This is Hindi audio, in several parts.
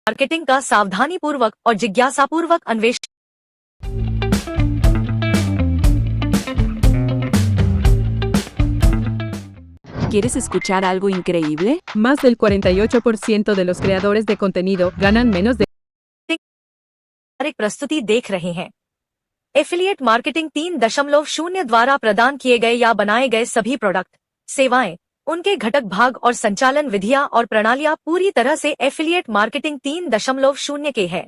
मार्केटिंग का सावधानीपूर्वक और जिज्ञासापूर्वक अन्वेषण। ¿Quieres escuchar algo increíble? Más del 48% de los creadores de contenido ganan menos de एक प्रस्तुति देख रहे हैं। एफिलिएट मार्केटिंग 3.0 द्वारा प्रदान किए गए या बनाए गए सभी प्रोडक्ट, सेवाएं, उनके घटक भाग और संचालन विधियां और प्रणालियां पूरी तरह से एफिलिएट मार्केटिंग 3.0 के है।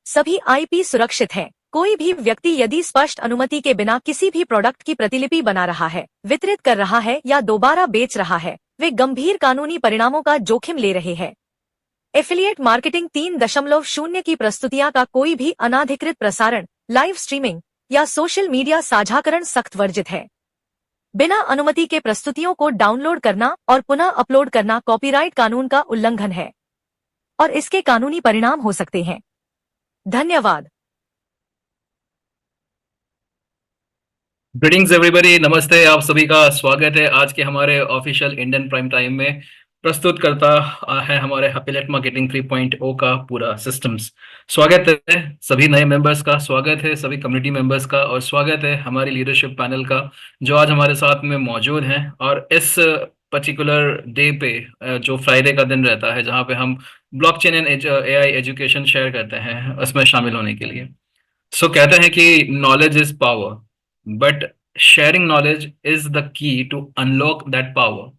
सभी आईपी सुरक्षित हैं। कोई भी व्यक्ति यदि स्पष्ट अनुमति के बिना किसी भी प्रोडक्ट की प्रतिलिपि बना रहा है, वितरित कर रहा है या दोबारा बेच रहा है, वे गंभीर कानूनी परिणामों का जोखिम ले रहे हैं। एफिलिएट मार्केटिंग 3.0 की प्रस्तुतियां का कोई भी अनाधिकृत प्रसारण, लाइव स्ट्रीमिंग या सोशल मीडिया साझाकरण सख्त वर्जित है। बिना अनुमति के प्रस्तुतियों को डाउनलोड करना और पुनः अपलोड करना कॉपीराइट कानून का उल्लंघन है और इसके कानूनी परिणाम हो सकते हैं। धन्यवाद। ग्रीटिंग्स एवरीबॉडी, नमस्ते। आप सभी का स्वागत है आज के हमारे ऑफिशियल इंडियन प्राइम टाइम में। प्रस्तुत करता है हमारे एफिलिएट मार्केटिंग 3.0 का पूरा सिस्टम्स। स्वागत है सभी नए मेंबर्स का, स्वागत है सभी कम्युनिटी मेंबर्स का और स्वागत है हमारी लीडरशिप पैनल का जो आज हमारे साथ में मौजूद हैं। और इस पर्टिकुलर डे पे जो फ्राइडे का दिन रहता है जहाँ पे हम blockchain and AI education share करते हैं, उसमें शामिल होने के लिए। सो कहते हैं कि knowledge is power, but sharing knowledge is the key to unlock that power.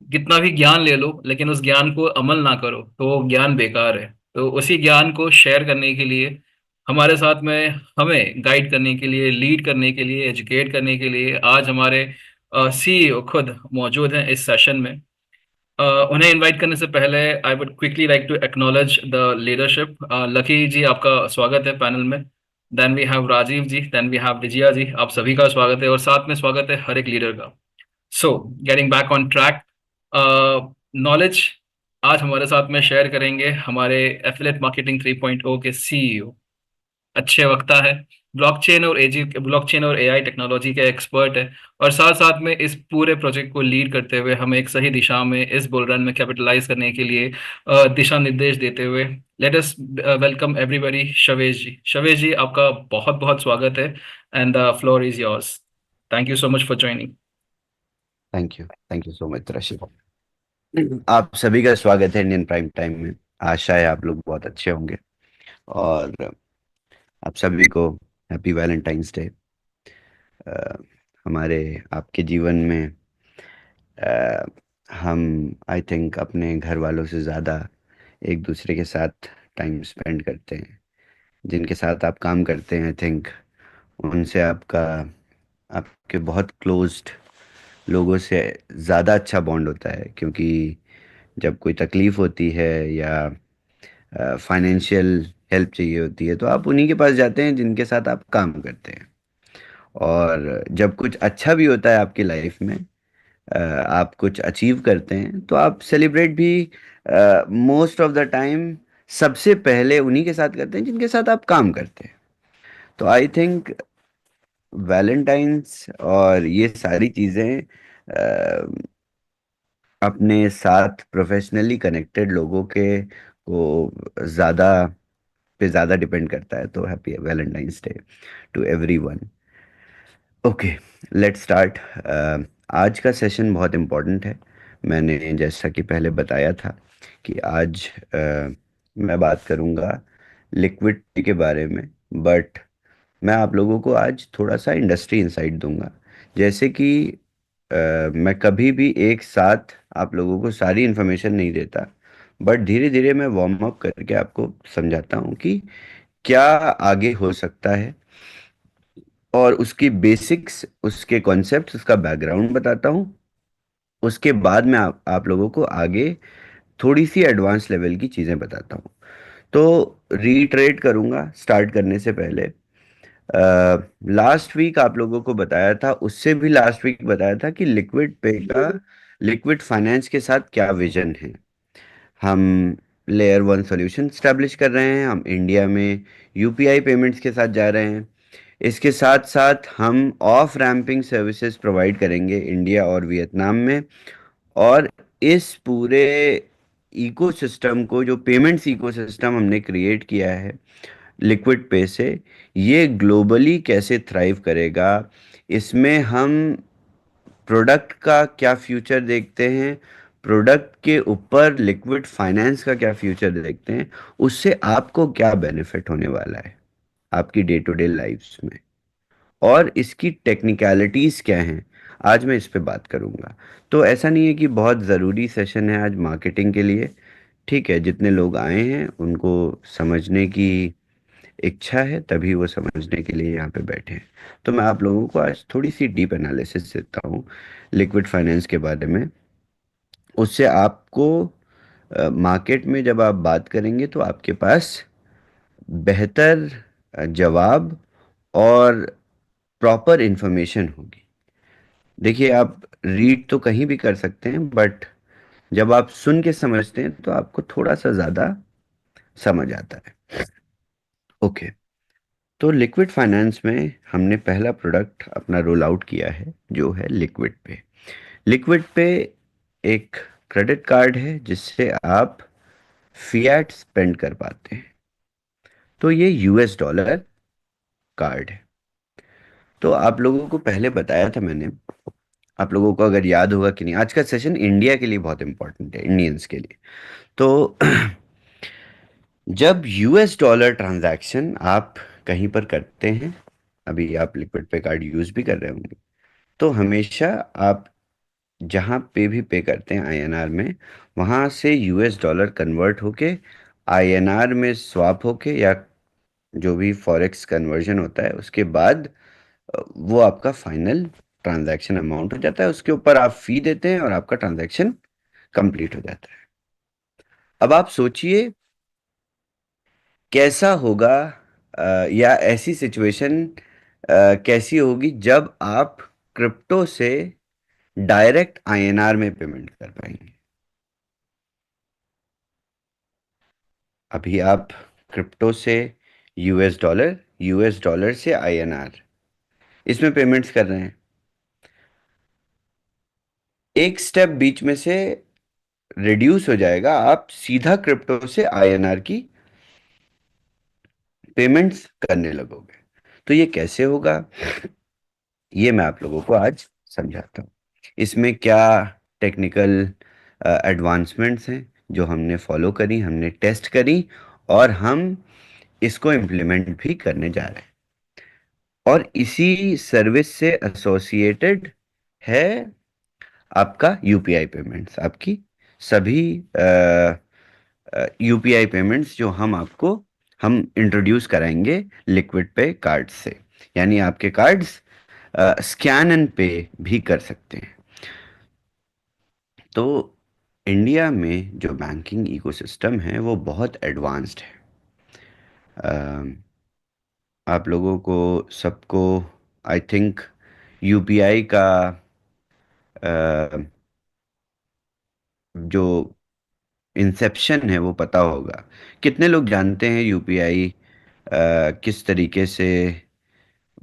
कितना भी ज्ञान ले लो लेकिन उस ज्ञान को अमल ना करो तो वो ज्ञान बेकार है। तो उसी ज्ञान को शेयर करने के लिए हमारे साथ में, हमें गाइड करने के लिए, लीड करने के लिए, एजुकेट करने के लिए आज हमारे सीईओ खुद मौजूद हैं इस सेशन में। उन्हें इनवाइट करने से पहले I would quickly like to acknowledge the leadership. Lucky ji, आपका स्वागत है पैनल में। Then we have Rajeev ji, then we have Vijaya ji, आप सभी का स्वागत है और साथ में स्वागत है हर एक लीडर का। So getting back on track, knowledge आज हमारे साथ में शेयर करेंगे हमारे एफिलिएट मार्केटिंग 3.0 के सीईओ, अच्छे वक्ता है, ब्लॉकचेन और एआई टेक्नोलॉजी के एक्सपर्ट है और साथ साथ में इस पूरे प्रोजेक्ट को लीड करते हुए हमें एक सही दिशा में इस बुल रन में कैपिटलाइज करने के लिए दिशा निर्देश देते हुए let us welcome everybody Shavesh ji. Shavesh ji, आपका बहुत बहुत स्वागत है and the floor is yours. Thank you so much for joining. Thank you so much Rashid. आप सभी का स्वागत है इंडियन प्राइम टाइम में। आशा है आप लोग बहुत अच्छे होंगे और आप सभी को हैप्पी वैलेंटाइंस डे। हमारे आपके जीवन में हम आई थिंक अपने घर वालों से ज़्यादा एक दूसरे के साथ टाइम स्पेंड करते हैं। जिनके साथ आप काम करते हैं आई थिंक उनसे आपके बहुत क्लोज्ड लोगों से ज़्यादा अच्छा बॉन्ड होता है, क्योंकि जब कोई तकलीफ़ होती है या फाइनेंशियल हेल्प चाहिए होती है तो आप उन्हीं के पास जाते हैं जिनके साथ आप काम करते हैं। और जब कुछ अच्छा भी होता है आपकी लाइफ में, आप कुछ अचीव करते हैं तो आप सेलिब्रेट भी मोस्ट ऑफ द टाइम सबसे पहले उन्हीं के साथ करते हैं जिनके साथ आप काम करते हैं। तो आई थिंक वैलेंटाइंस और ये सारी चीज़ें अपने साथ प्रोफेशनली कनेक्टेड लोगों के को ज़्यादा डिपेंड करता है। तो happy valentine's day to everyone. Okay, let's start. आज का सेशन बहुत इम्पोर्टेंट है। मैंने जैसा कि पहले बताया था कि आज मैं बात करूँगा लिक्विडिटी के बारे में, बट मैं आप लोगों को आज थोड़ा सा इंडस्ट्री इंसाइट दूंगा। जैसे कि मैं कभी भी एक साथ आप लोगों को सारी इन्फॉर्मेशन नहीं देता, बट धीरे धीरे मैं वार्म अप करके आपको समझाता हूँ कि क्या आगे हो सकता है और उसकी बेसिक्स, उसके कॉन्सेप्ट्स, उसका बैकग्राउंड बताता हूँ। उसके बाद मैं आप लोगों को आगे थोड़ी सी एडवांस लेवल की चीज़ें बताता हूँ। तो रीट्रेट करूँगा स्टार्ट करने से पहले। लास्ट वीक आप लोगों को बताया था, उससे भी लास्ट वीक बताया था कि लिक्विड पे का लिक्विड फाइनेंस के साथ क्या विजन है। हम लेयर 1 सॉल्यूशन स्टैब्लिश कर रहे हैं, हम इंडिया में यूपीआई पेमेंट्स के साथ जा रहे हैं। इसके साथ साथ हम ऑफ रैंपिंग सर्विसेज प्रोवाइड करेंगे इंडिया और वियतनाम में। और इस पूरे इकोसिस्टम को, जो पेमेंट्स इकोसिस्टम हमने क्रिएट किया है लिक्विड पे से, ये ग्लोबली कैसे थ्राइव करेगा, इसमें हम प्रोडक्ट का क्या फ्यूचर देखते हैं, प्रोडक्ट के ऊपर लिक्विड फाइनेंस का क्या फ्यूचर देखते हैं, उससे आपको क्या बेनिफिट होने वाला है आपकी डे टू डे लाइफ्स में, और इसकी टेक्निकलिटीज क्या हैं, आज मैं इस पे बात करूंगा। तो ऐसा नहीं है कि बहुत ज़रूरी सेशन है आज मार्केटिंग के लिए, ठीक है, जितने लोग आए हैं उनको समझने की इच्छा है तभी वो समझने के लिए यहाँ पे बैठे हैं। तो मैं आप लोगों को आज थोड़ी सी डीप एनालिसिस देता हूँ लिक्विड फाइनेंस के बारे में। उससे आपको मार्केट में जब आप बात करेंगे तो आपके पास बेहतर जवाब और प्रॉपर इंफॉर्मेशन होगी। देखिए, आप रीड तो कहीं भी कर सकते हैं, बट जब आप सुन के समझते हैं तो आपको थोड़ा सा ज़्यादा समझ आता है। ओके, तो लिक्विड फाइनेंस में हमने पहला प्रोडक्ट अपना रोल आउट किया है जो है लिक्विड पे। लिक्विड पे एक क्रेडिट कार्ड है जिससे आप फिएट स्पेंड कर पाते हैं। तो ये यूएस डॉलर कार्ड है। तो आप लोगों को पहले बताया था मैंने, आप लोगों को अगर याद होगा कि नहीं, आज का सेशन इंडिया के लिए बहुत इंपॉर्टेंट है, इंडियंस के लिए। तो जब यूएस डॉलर ट्रांजैक्शन आप कहीं पर करते हैं, अभी आप लिक्विड पे कार्ड यूज भी कर रहे होंगे, तो हमेशा आप जहाँ पे भी पे करते हैं आईएनआर में, वहाँ से यूएस डॉलर कन्वर्ट होके आईएनआर में स्वैप होके, या जो भी फॉरेक्स कन्वर्जन होता है उसके बाद वो आपका फाइनल ट्रांजैक्शन अमाउंट हो जाता है। उसके ऊपर आप फी देते हैं और आपका ट्रांजैक्शन कंप्लीट हो जाता है। अब आप सोचिए कैसा होगा, या ऐसी सिचुएशन कैसी होगी जब आप क्रिप्टो से डायरेक्ट आईएनआर में पेमेंट कर पाएंगे। अभी आप क्रिप्टो से यूएस डॉलर से आईएनआर, इसमें पेमेंट्स कर रहे हैं, एक स्टेप बीच में से रिड्यूस हो जाएगा, आप सीधा क्रिप्टो से आईएनआर की पेमेंट्स करने लगोगे। तो ये कैसे होगा, ये मैं आप लोगों को आज समझाता हूँ। इसमें क्या टेक्निकल एडवांसमेंट्स हैं जो हमने फॉलो करी, हमने टेस्ट करी, और हम इसको इम्प्लीमेंट भी करने जा रहे हैं। और इसी सर्विस से एसोसिएटेड है आपका यूपीआई पेमेंट्स, आपकी सभी यूपीआई पेमेंट्स जो हम इंट्रोड्यूस कराएंगे लिक्विड पे कार्ड से, यानी आपके कार्ड्स स्कैन एंड पे भी कर सकते हैं। तो इंडिया में जो बैंकिंग इकोसिस्टम है वो बहुत एडवांस्ड है। आप लोगों को सबको आई थिंक यूपीआई का जो इंसेप्शन है वो पता होगा। कितने लोग जानते हैं यूपीआई किस तरीके से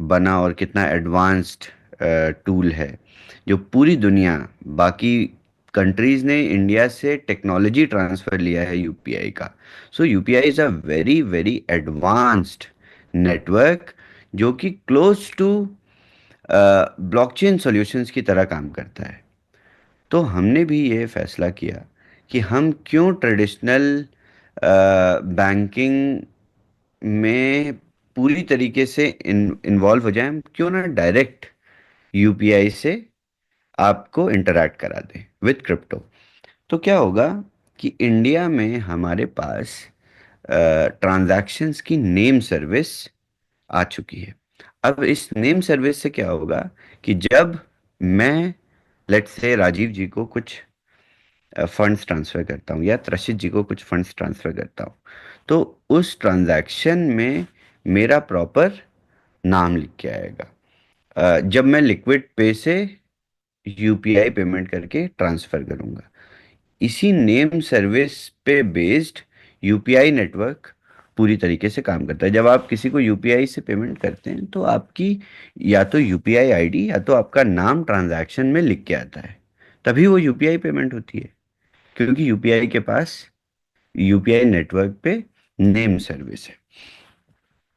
बना और कितना एडवांस्ड टूल है, जो पूरी दुनिया, बाकी कंट्रीज ने इंडिया से टेक्नोलॉजी ट्रांसफर लिया है यूपीआई का। So UPI is a very very advanced network जो कि क्लोज टू ब्लॉकचेन सॉल्यूशंस की तरह काम करता है। तो हमने भी ये फैसला किया कि हम क्यों ट्रेडिशनल बैंकिंग में पूरी तरीके से इन्वॉल्व हो जाएं, हम क्यों ना डायरेक्ट यूपीआई से आपको इंटरैक्ट करा दें विद क्रिप्टो। तो क्या होगा कि इंडिया में हमारे पास ट्रांजैक्शंस की नेम सर्विस आ चुकी है। अब इस नेम सर्विस से क्या होगा कि जब मैं लेट्स से राजीव जी को कुछ फंड्स ट्रांसफ़र करता हूँ, या त्रशित जी को कुछ फंड्स ट्रांसफ़र करता हूँ, तो उस ट्रांजैक्शन में मेरा प्रॉपर नाम लिख के आएगा। जब मैं लिक्विड पे से यूपीआई पेमेंट करके ट्रांसफ़र करूँगा, इसी नेम सर्विस पे बेस्ड यूपीआई नेटवर्क पूरी तरीके से काम करता है। जब आप किसी को यूपीआई से पेमेंट करते हैं तो आपकी या तो यूपीआई आईडी या तो आपका नाम ट्रांजैक्शन में लिख के आता है, तभी वो यूपीआई पेमेंट होती है। क्योंकि यूपीआई के पास यूपीआई नेटवर्क पे नेम सर्विस है,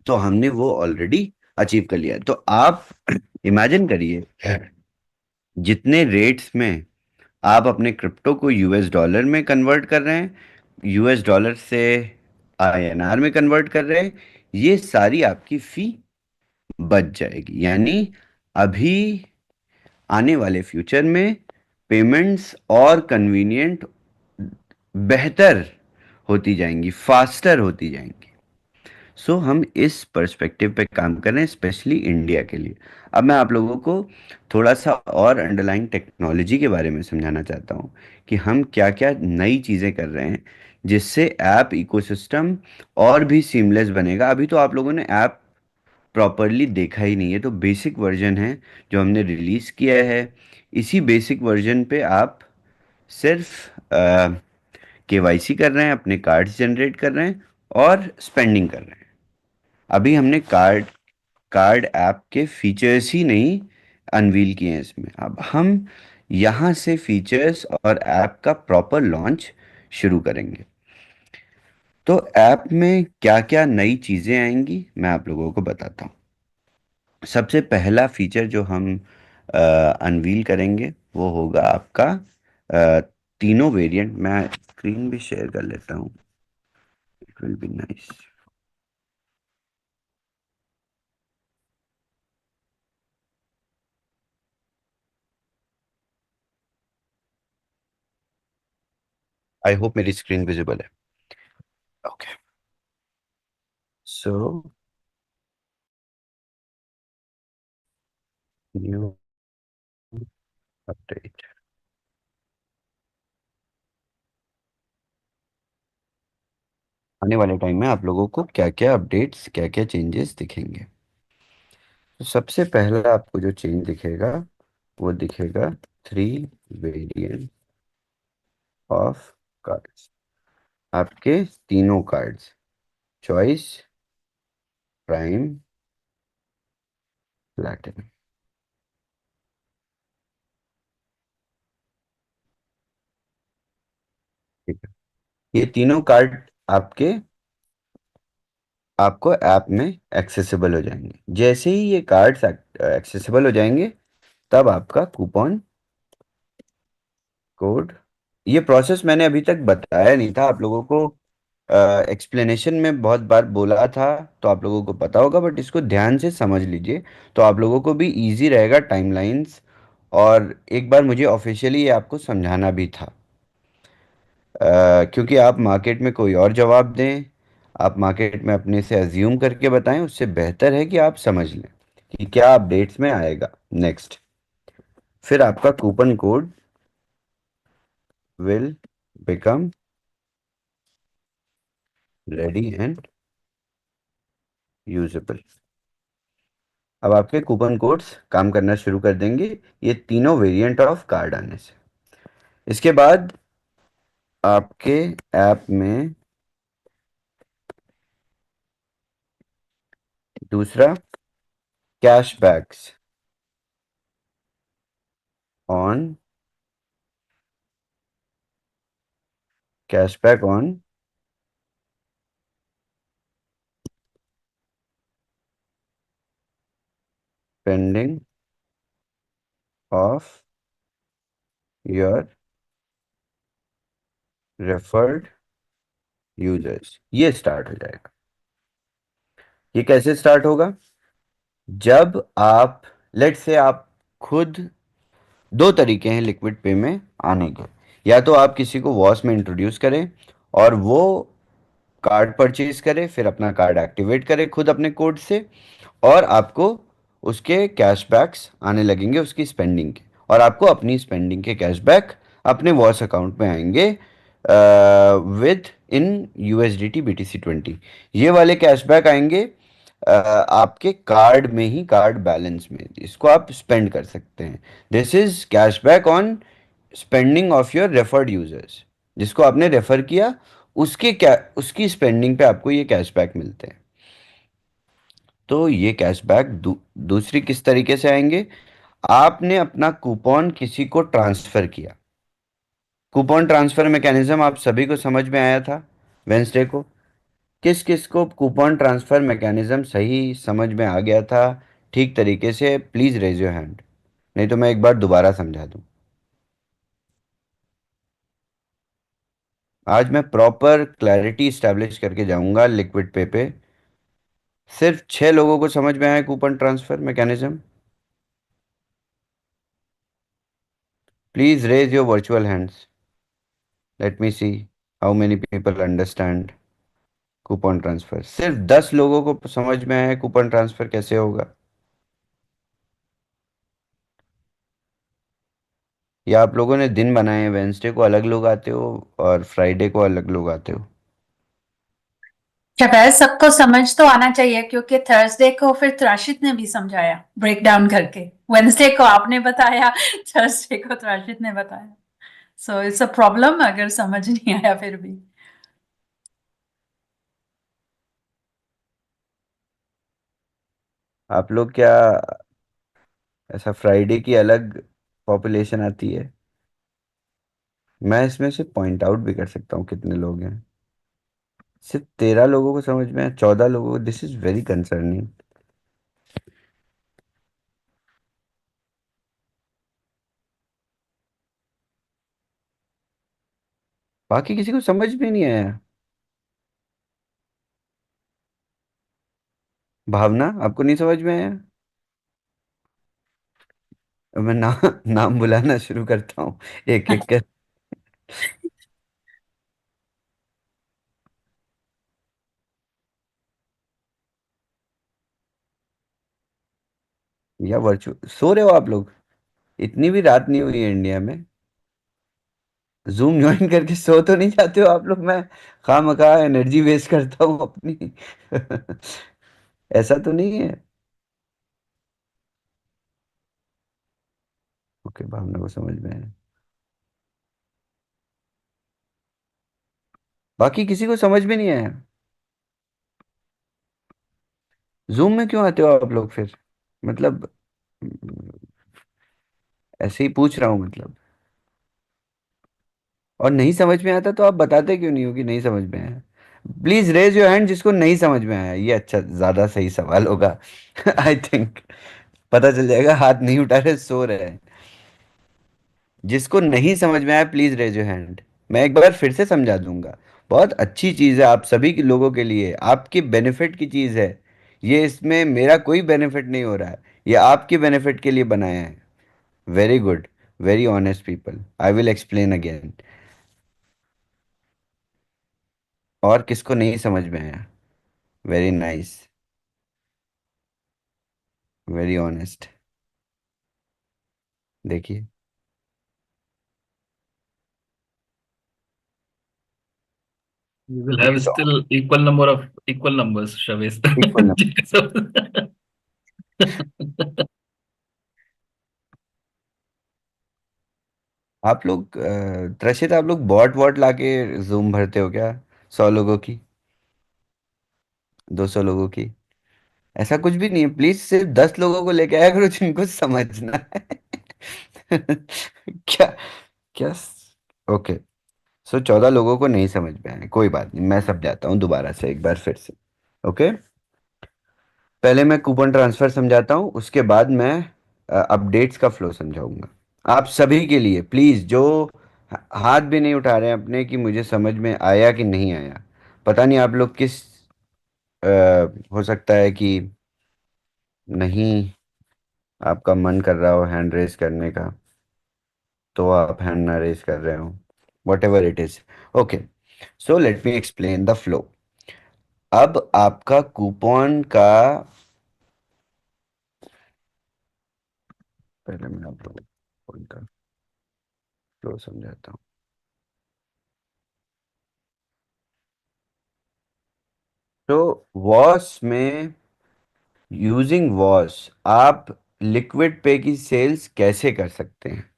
तो हमने वो ऑलरेडी अचीव कर लिया है। तो आप इमेजिन करिए, जितने रेट्स में आप अपने क्रिप्टो को यूएस डॉलर में कन्वर्ट कर रहे हैं, यूएस डॉलर से आईएनआर में कन्वर्ट कर रहे हैं, ये सारी आपकी फी बच जाएगी। यानी अभी आने वाले फ्यूचर में पेमेंट्स और कन्वीनियंट बेहतर होती जाएंगी, फास्टर होती जाएंगी। सो हम इस पर्सपेक्टिव पे काम कर रहे हैं, स्पेशली इंडिया के लिए। अब मैं आप लोगों को थोड़ा सा और अंडरलाइंग टेक्नोलॉजी के बारे में समझाना चाहता हूँ कि हम क्या क्या नई चीज़ें कर रहे हैं जिससे ऐप इकोसिस्टम और भी सीमलेस बनेगा। अभी तो आप लोगों ने ऐप प्रॉपरली देखा ही नहीं है, तो बेसिक वर्जन है जो हमने रिलीज़ किया है। इसी बेसिक वर्जन पे आप सिर्फ केवाईसी कर रहे हैं, अपने कार्ड्स जनरेट कर रहे हैं और स्पेंडिंग कर रहे हैं। अभी हमने कार्ड कार्ड ऐप के फीचर्स ही नहीं अनवील किए हैं इसमें। अब हम यहाँ से फीचर्स और ऐप का प्रॉपर लॉन्च शुरू करेंगे। तो ऐप में क्या क्या नई चीज़ें आएंगी मैं आप लोगों को बताता हूँ। सबसे पहला फीचर जो हम अनवील करेंगे वो होगा आपका अ, तीनों वेरिएंट। मैं स्क्रीन भी शेयर कर लेता हूँ, it will be nice. I hope मेरी स्क्रीन विजिबल है। Okay, so new update. आने वाले टाइम में आप लोगों को क्या क्या अपडेट्स, क्या क्या चेंजेस दिखेंगे। तो सबसे पहला आपको जो चेंज दिखेगा वो दिखेगा 3 वेरिएंट ऑफ कार्ड्स। आपके तीनों कार्ड्स, चॉइस, प्राइम, प्लैटिनम, ठीक है, ये तीनों कार्ड आपके आपको ऐप में एक्सेसिबल हो जाएंगे। जैसे ही ये कार्ड्स एक्सेसिबल हो जाएंगे तब आपका कूपन कोड, ये प्रोसेस मैंने अभी तक बताया नहीं था आप लोगों को, एक्सप्लेनेशन में बहुत बार बोला था तो आप लोगों को पता होगा, बट इसको ध्यान से समझ लीजिए तो आप लोगों को भी इजी रहेगा टाइमलाइंस। और एक बार मुझे ऑफिशियली ये आपको समझाना भी था, क्योंकि आप मार्केट में कोई और जवाब दें, आप मार्केट में अपने से अज्यूम करके बताएं, उससे बेहतर है कि आप समझ लें कि क्या अपडेट्स में आएगा नेक्स्ट। फिर आपका coupon code will become ready and usable. अब आपके कूपन कोड्स काम करना शुरू कर देंगे ये तीनों वेरिएंट ऑफ कार्ड आने से। इसके बाद आपके ऐप में दूसरा, cashbacks on, cashback on pending of your referred users, ये स्टार्ट हो जाएगा। ये कैसे स्टार्ट होगा? जब आप, लेट से आप खुद, दो तरीके हैं लिक्विड पे में आने के। या तो आप किसी को वॉस में इंट्रोड्यूस करें और वो कार्ड परचेज करे, फिर अपना कार्ड एक्टिवेट करे खुद अपने कोड से, और आपको उसके कैशबैक्स आने लगेंगे उसकी स्पेंडिंग के, और आपको अपनी स्पेंडिंग के कैशबैक अपने वॉस अकाउंट में आएंगे विद इन यूएसडीटी BTC20। ये वाले कैशबैक आएंगे आपके कार्ड में ही, कार्ड बैलेंस में, इसको आप स्पेंड कर सकते हैं। This is cashback on spending of your referred users, जिसको आपने रेफर किया उसके क्या, उसकी स्पेंडिंग पे आपको ये कैशबैक मिलते हैं। तो ये कैशबैक दूसरी किस तरीके से आएंगे? आपने अपना कूपन किसी को ट्रांसफर किया, कूपन ट्रांसफर मैकेनिज्म आप सभी को समझ में आया था वेंसडे को? किस किस को कूपन ट्रांसफर मैकेनिज्म सही समझ में आ गया था ठीक तरीके से? प्लीज रेज योर हैंड, नहीं तो मैं एक बार दोबारा समझा दूं। आज मैं प्रॉपर क्लैरिटी स्टैब्लिश करके जाऊंगा लिक्विड पे। सिर्फ 6 लोगों को समझ में आया coupon transfer mechanism? Please raise your virtual hands, let me see how many people understand coupon transfer. सिर्फ 10 लोगों को समझ में आया कूपन ट्रांसफर कैसे होगा? या आप लोगों ने दिन बनाए हैं, वेंसडे को अलग लोग आते हो और फ्राइडे को अलग लोग आते हो? शायद सबको समझ तो आना चाहिए, क्योंकि थर्सडे को फिर त्राशित ने भी समझाया ब्रेक डाउन करके। वेडनेसडे को आपने बताया, थर्सडे को त्राशित ने बताया। सो इट्स अ प्रॉब्लम अगर समझ नहीं आया फिर भी। आप लोग क्या ऐसा फ्राइडे की अलग पॉपुलेशन आती है? मैं इसमें से पॉइंट आउट भी कर सकता हूँ कितने लोग हैं। सिर्फ 13 लोगों को समझ में है, 14 लोगों को। This is very concerning. बाकी किसी को समझ में नहीं आया? भावना, आपको नहीं समझ में आया? मैं नाम बुलाना शुरू करता हूँ एक एक कर। या वर्चुअल सो रहे हो आप लोग? इतनी भी रात नहीं हुई है इंडिया में। जूम ज्वाइन करके सो तो नहीं जाते हो आप लोग? मैं खामखा एनर्जी वेस्ट करता हूँ अपनी। ऐसा तो नहीं है? ओके, भावना को समझ में है। बाकी किसी को समझ में नहीं आया? जूम में क्यों आते हो आप लोग फिर? मतलब ऐसे ही पूछ रहा हूँ मतलब। और नहीं समझ में आता तो आप बताते क्यों नहीं हो कि नहीं समझ में आया? प्लीज रेज योर हैंड जिसको नहीं समझ में आया। ये अच्छा, ज्यादा सही सवाल होगा। आई थिंक पता चल जाएगा हाथ नहीं उठा रहे, सो रहे हैं। जिसको नहीं समझ में आया प्लीज रेज योर हैंड। मैं एक बार फिर से समझा दूंगा। बहुत अच्छी चीज है आप सभी के लोगों के लिए, आपके बेनिफिट की चीज है। ये इसमें मेरा कोई बेनिफिट नहीं हो रहा है, ये आपके बेनिफिट के लिए बनाया है। Very good, very honest people. I will explain again. और किसको नहीं समझ में आया? Very nice, very honest. देखिए, We will ये have तो still equal number of equal numbers, Shavesh. Equal. आप लोग त्रषित, आप लोग बॉट वॉट लाके जूम भरते हो क्या? 100 लोगों की, 200 लोगों की? ऐसा कुछ भी नहीं है। प्लीज सिर्फ 10 लोगों को लेके आया करो जिनको समझना है। क्या क्या? ओके, सो 14 लोगों को नहीं समझ में आया, कोई बात नहीं, मैं समझाता हूँ दोबारा से एक बार फिर से। ओके, पहले मैं कूपन ट्रांसफर समझाता हूँ, उसके बाद मैं अपडेट्स का फ्लो समझाऊंगा आप सभी के लिए। प्लीज जो हाथ भी नहीं उठा रहे हैं अपने कि मुझे समझ में आया कि नहीं आया। पता नहीं आप लोग किस अ, हो सकता है कि नहीं आपका मन कर रहा हो हैंड रेस करने का, तो आप हैंड ना रेस कर रहे हो। What ever it is. Okay, so let me explain the flow. अब आपका कूपन का, पहले मैं आप लोगों को कूपन का फ्लो समझाता हूँ। तो वॉश में, यूजिंग वॉश आप लिक्विड पे की सेल्स कैसे कर सकते हैं?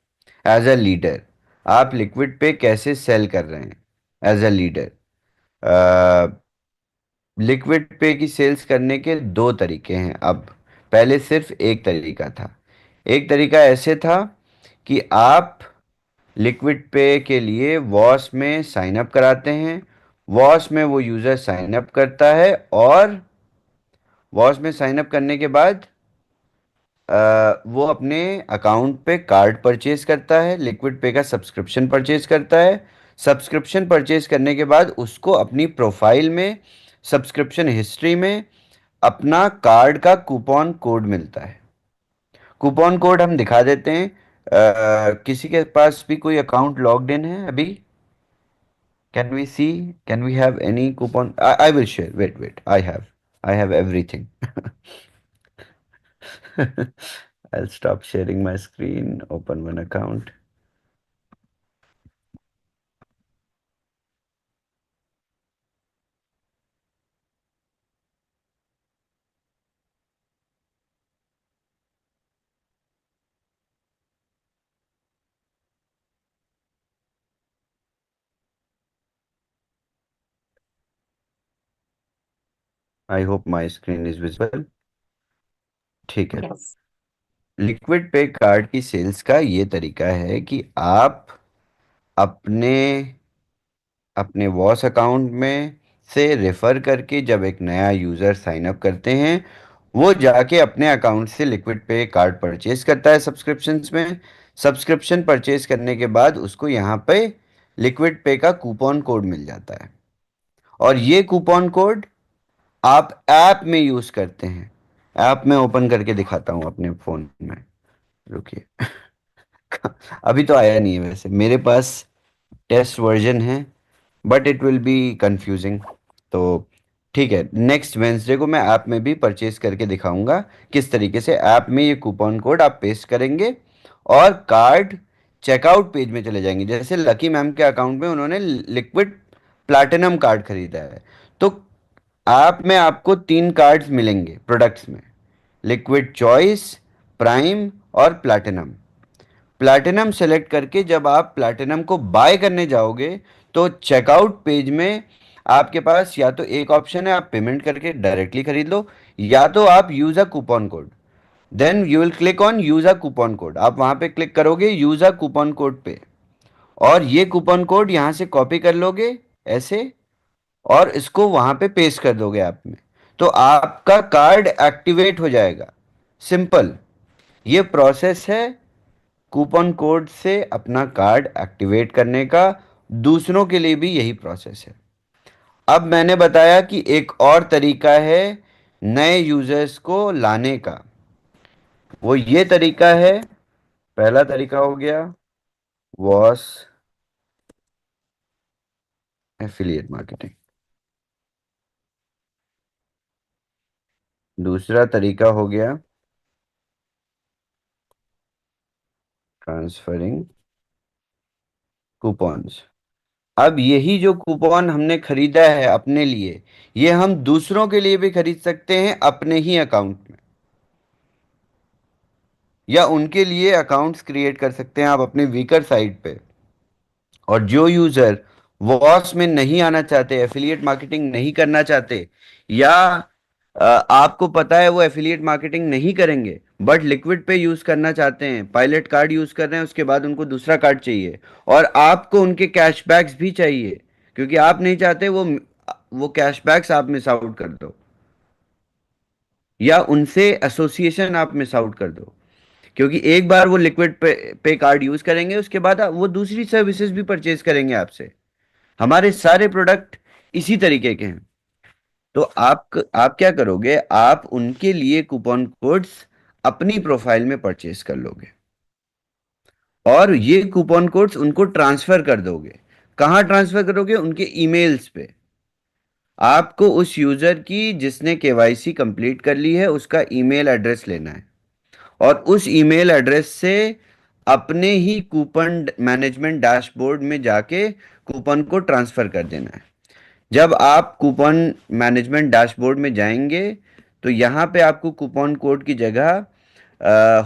एज अ लीडर आप लिक्विड पे कैसे सेल कर रहे हैं एज अ लीडर? लिक्विड पे की सेल्स करने के दो तरीके हैं अब। पहले सिर्फ एक तरीका था। एक तरीका ऐसे था कि आप लिक्विड पे के लिए वॉस में साइन अप कराते हैं। वॉस में वो यूज़र साइन अप करता है और वॉस में साइन अप करने के बाद वो अपने अकाउंट पे कार्ड परचेज करता है, लिक्विड पे का सब्सक्रिप्शन परचेज करता है। सब्सक्रिप्शन परचेज करने के बाद उसको अपनी प्रोफाइल में सब्सक्रिप्शन हिस्ट्री में अपना कार्ड का कूपन कोड मिलता है। कूपन कोड हम दिखा देते हैं। किसी के पास भी कोई अकाउंट लॉग्ड इन है अभी? Can we see, can we have any coupon? I will share, wait, I have everything. I'll stop sharing my screen, open one account. I hope my screen is visible. ठीक है। लिक्विड पे कार्ड की सेल्स का ये तरीका है कि आप अपने अपने वॉस अकाउंट में से रेफर करके जब एक नया यूज़र साइन अप करते हैं, वो जाके अपने अकाउंट से लिक्विड पे कार्ड परचेज करता है सब्सक्रिप्शंस में। सब्सक्रिप्शन परचेज करने के बाद उसको यहाँ पे लिक्विड पे का कूपन कोड मिल जाता है और ये कूपन कोड आप ऐप में यूज़ करते हैं। ऐप में ओपन करके दिखाता हूँ अपने फ़ोन में, रुकिए। अभी तो आया नहीं है, वैसे मेरे पास टेस्ट वर्जन है but it will be confusing. तो ठीक है, नेक्स्ट वेंसडे को मैं ऐप में भी परचेज करके दिखाऊंगा किस तरीके से ऐप में ये कूपन कोड आप पेस्ट करेंगे और कार्ड चेकआउट पेज में चले जाएंगे। जैसे लकी मैम के अकाउंट में उन्होंने लिक्विड प्लैटिनम कार्ड खरीदा है, तो ऐप में आपको 3 कार्ड्स मिलेंगे प्रोडक्ट्स में, लिक्विड चॉइस, प्राइम और प्लैटिनम। प्लैटिनम सेलेक्ट करके जब आप प्लैटिनम को बाय करने जाओगे तो चेकआउट पेज में आपके पास या तो एक ऑप्शन है आप पेमेंट करके डायरेक्टली खरीद लो, या तो आप use a coupon code. Then you will click on use a coupon code. आप वहां पे क्लिक करोगे यूज अ कूपन कोड पे और ये कूपन कोड यहां से कॉपी कर लोगे ऐसे और इसको वहां पे पेस्ट कर दोगे ऐप में, तो आपका कार्ड एक्टिवेट हो जाएगा। सिंपल ये प्रोसेस है कूपन कोड से अपना कार्ड एक्टिवेट करने का। दूसरों के लिए भी यही प्रोसेस है। अब मैंने बताया कि एक और तरीका है नए यूजर्स को लाने का, वो ये तरीका है। पहला तरीका हो गया वॉस एफिलिएट मार्केटिंग। दूसरा तरीका हो गया ट्रांसफरिंग कूपन्स। अब यही जो कूपन हमने खरीदा है अपने लिए, ये हम दूसरों के लिए भी खरीद सकते हैं अपने ही अकाउंट में, या उनके लिए अकाउंट्स क्रिएट कर सकते हैं आप अपने वीकर साइट पे। और जो यूजर वॉस में नहीं आना चाहते, एफिलिएट मार्केटिंग नहीं करना चाहते, या आपको पता है वो एफिलिएट मार्केटिंग नहीं करेंगे बट लिक्विड पे यूज करना चाहते हैं, पायलट कार्ड यूज कर रहे हैं, उसके बाद उनको दूसरा कार्ड चाहिए और आपको उनके कैशबैक्स भी चाहिए क्योंकि आप नहीं चाहते वो कैशबैक्स आप मिस आउट कर दो या उनसे एसोसिएशन आप मिस आउट कर दो, क्योंकि एक बार वो लिक्विड पे कार्ड यूज करेंगे उसके बाद वो दूसरी सर्विसेज भी परचेज करेंगे आपसे। हमारे सारे प्रोडक्ट इसी तरीके के हैं। तो आप क्या करोगे, आप उनके लिए कूपन कोड्स अपनी प्रोफाइल में परचेज कर लोगे और ये कूपन कोड्स उनको ट्रांसफर कर दोगे। कहाँ ट्रांसफर करोगे? उनके ईमेल्स पे। आपको उस यूजर की जिसने केवाईसी कंप्लीट कर ली है उसका ईमेल एड्रेस लेना है और उस ईमेल एड्रेस से अपने ही कूपन मैनेजमेंट डैशबोर्ड में जाके कूपन को ट्रांसफर कर देना है। जब आप कूपन मैनेजमेंट डैशबोर्ड में जाएंगे तो यहाँ पे आपको कूपन कोड की जगह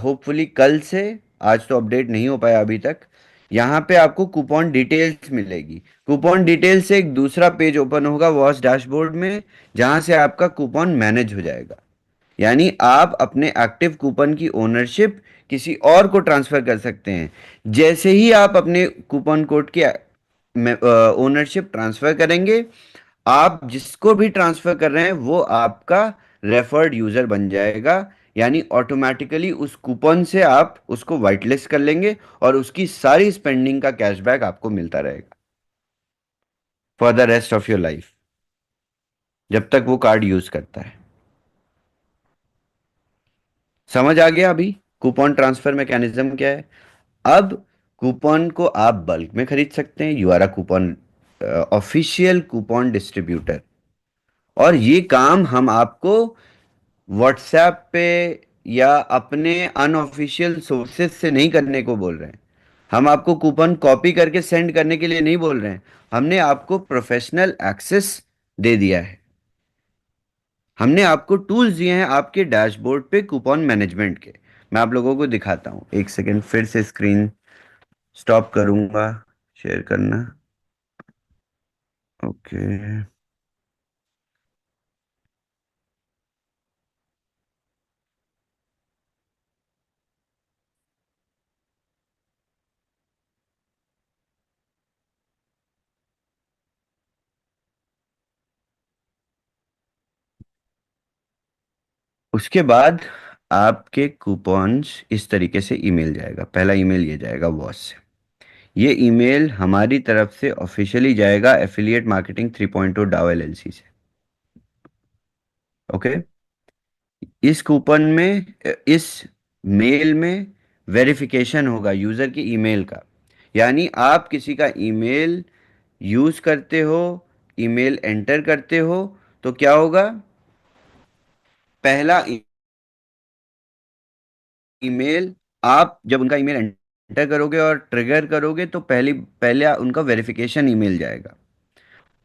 होपफुली कल से, आज तो अपडेट नहीं हो पाया अभी तक, यहाँ पे आपको कूपन डिटेल्स मिलेगी। कूपन डिटेल्स से एक दूसरा पेज ओपन होगा वॉस डैशबोर्ड में जहाँ से आपका कूपन मैनेज हो जाएगा। यानी आप अपने एक्टिव कूपन की ओनरशिप किसी और को ट्रांसफर कर सकते हैं। जैसे ही आप अपने कूपन कोड की ओनरशिप ट्रांसफर करेंगे, आप जिसको भी ट्रांसफर कर रहे हैं वो आपका रेफर्ड यूजर बन जाएगा, यानी ऑटोमेटिकली उस कूपन से आप उसको वाइट लिस्ट कर लेंगे और उसकी सारी स्पेंडिंग का कैशबैक आपको मिलता रहेगा for the rest of your life, जब तक वो कार्ड यूज करता है। समझ आ गया अभी कूपन ट्रांसफर मैकेनिज्म क्या है? अब कूपन को आप बल्क में खरीद सकते हैं। You are a coupon official coupon distributor, और ये काम हम आपको व्हाट्सएप पे या अपने अनऑफिशियल सोर्सेज से नहीं करने को बोल रहे हैं। हम आपको कूपन कॉपी करके सेंड करने के लिए नहीं बोल रहे हैं। हमने आपको प्रोफेशनल एक्सेस दे दिया है। हमने आपको टूल्स दिए हैं आपके डैशबोर्ड पे कूपन मैनेजमेंट के। मैं आप लोगों को दिखाता हूँ, एक सेकेंड, फिर से स्क्रीन स्टॉप करूंगा शेयर करना। ओके, उसके बाद आपके कूपन्स इस तरीके से ईमेल जाएगा। पहला ईमेल ये जाएगा वॉस से। ये ईमेल हमारी तरफ से ऑफिशियली जाएगा एफिलिएट मार्केटिंग 3.0 डाउ एलएलसी से। ओके, इस कूपन में, इस मेल में वेरिफिकेशन होगा यूजर की ईमेल का, यानी आप किसी का ईमेल यूज करते हो, ईमेल एंटर करते हो, तो क्या होगा? पहला ईमेल, आप जब उनका ईमेल एंटर करोगे और ट्रिगर करोगे तो पहले उनका वेरिफिकेशन ईमेल जाएगा।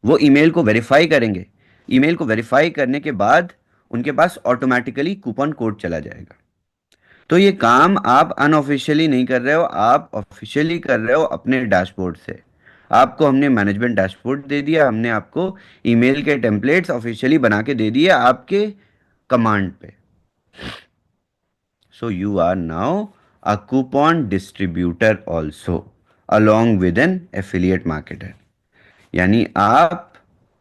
वो ईमेल को वेरीफाई करेंगे। ईमेल को वेरीफाई करने के बाद उनके पास ऑटोमेटिकली कूपन कोड चला जाएगा। तो ये काम आप अनऑफिशियली नहीं कर रहे हो, आप ऑफिशियली कर रहे हो अपने डैशबोर्ड से। आपको हमने मैनेजमेंट डैशबोर्ड दे दिया, हमने आपको ईमेल के टेम्पलेट्स ऑफिशियली बना के दे दिए आपके कमांड पे। So you are now a coupon distributor also along with an affiliate marketer. यानी आप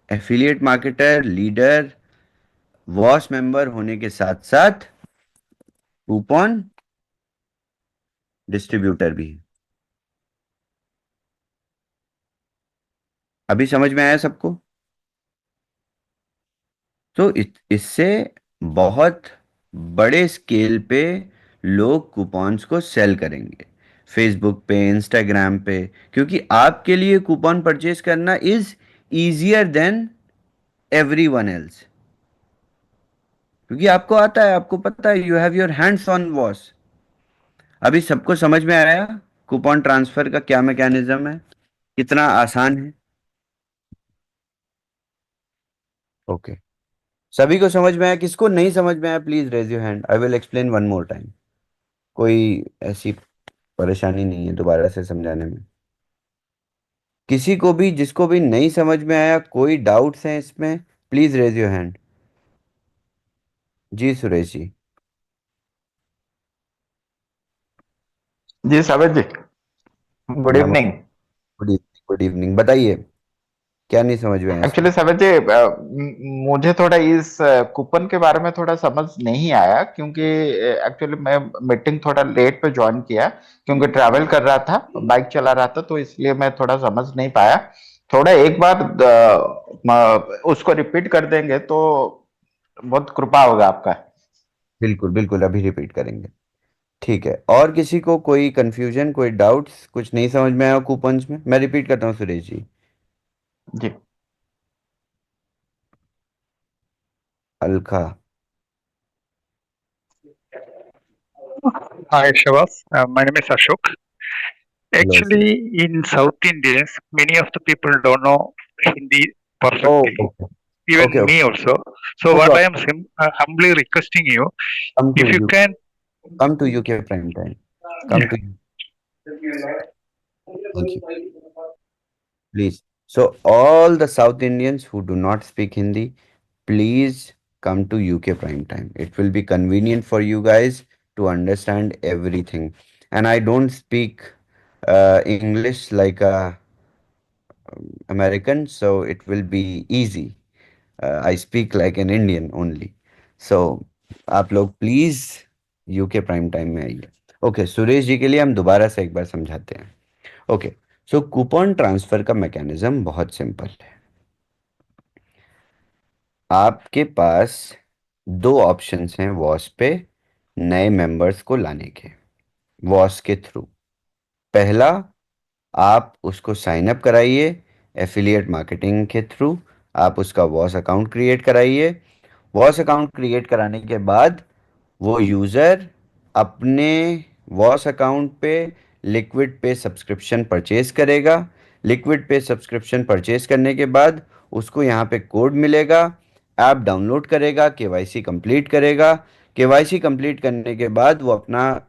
affiliate marketer, leader, Voss member होने के साथ साथ कूपन डिस्ट्रीब्यूटर भी हैं। अभी समझ में आया सबको? तो इससे बहुत बड़े स्केल पे लोग कूपन्स को सेल करेंगे फेसबुक पे, इंस्टाग्राम पे, क्योंकि आपके लिए कूपन परचेज करना is easier than everyone else. क्योंकि आपको आता है, आपको पता है, you have your hands on Voss. अभी सबको समझ में आया कूपन ट्रांसफर का क्या मैकेनिज्म है, कितना आसान है? ओके, सभी को समझ में आया? किसको नहीं समझ में आया please raise your hand, I will explain one more time. कोई ऐसी परेशानी नहीं है दोबारा से समझाने में। किसी को भी, जिसको भी नहीं समझ में आया, कोई डाउट्स हैं इसमें, प्लीज रेज योर हैंड। जी सुरेश जी। जी Sabit ji, good evening. Good evening, good evening. बताइए क्या नहीं समझ में आया एक्चुअली इसमें? साबित जी, मुझे थोड़ा इस कूपन के बारे में थोड़ा समझ नहीं आया, क्योंकि एक्चुअली मैं मीटिंग थोड़ा लेट पे ज्वाइन किया, क्योंकि ट्रैवल कर रहा था, बाइक चला रहा था, तो इसलिए मैं थोड़ा समझ नहीं पाया। थोड़ा एक बार उसको रिपीट कर देंगे तो बहुत कृपा होगा आपका। बिल्कुल बिल्कुल, अभी रिपीट करेंगे। ठीक है, और किसी को कोई कंफ्यूजन, कोई डाउट्स, कुछ नहीं समझ में आया कूपन्स में? मैं रिपीट करता हूँ सुरेश जी। जी Alka. Hi, Shabas. My name is Ashok. Hello sir. Actually, in South Indians, many of the people don't know Hindi oh perfectly, okay even okay me okay, also. So, no what I problem. am humbly requesting you, come to if you you, can, come to UK prime time, come to you, thank you please. So all the south Indians who do not speak Hindi, please come to UK prime time. It will be convenient for you guys. to understand everything. And I don't speak English like a American, so it will be easy. I speak like an Indian only. So आप लोग प्लीज यूके प्राइम टाइम में आइए. ओके, सुरेश जी के लिए हम दोबारा से एक बार समझाते हैं. ओके, सो कूपन ट्रांसफर का मैकेनिज्म बहुत सिंपल है. आपके पास दो ऑप्शंस हैं वॉस पे नए मेंबर्स को लाने के, वॉस के थ्रू. पहला, आप उसको साइन अप कराइए एफिलिएट मार्केटिंग के थ्रू. आप उसका वॉस अकाउंट क्रिएट कराइए. वॉस अकाउंट क्रिएट कराने के बाद वो यूज़र अपने वॉस अकाउंट पे लिक्विड पे सब्सक्रिप्शन परचेज करेगा. लिक्विड पे सब्सक्रिप्शन परचेज करने के बाद उसको यहाँ पे कोड मिलेगा. ऐप डाउनलोड करेगा, केवाईसी कंप्लीट करेगा. केवाईसी कंप्लीट करने के बाद वो अपना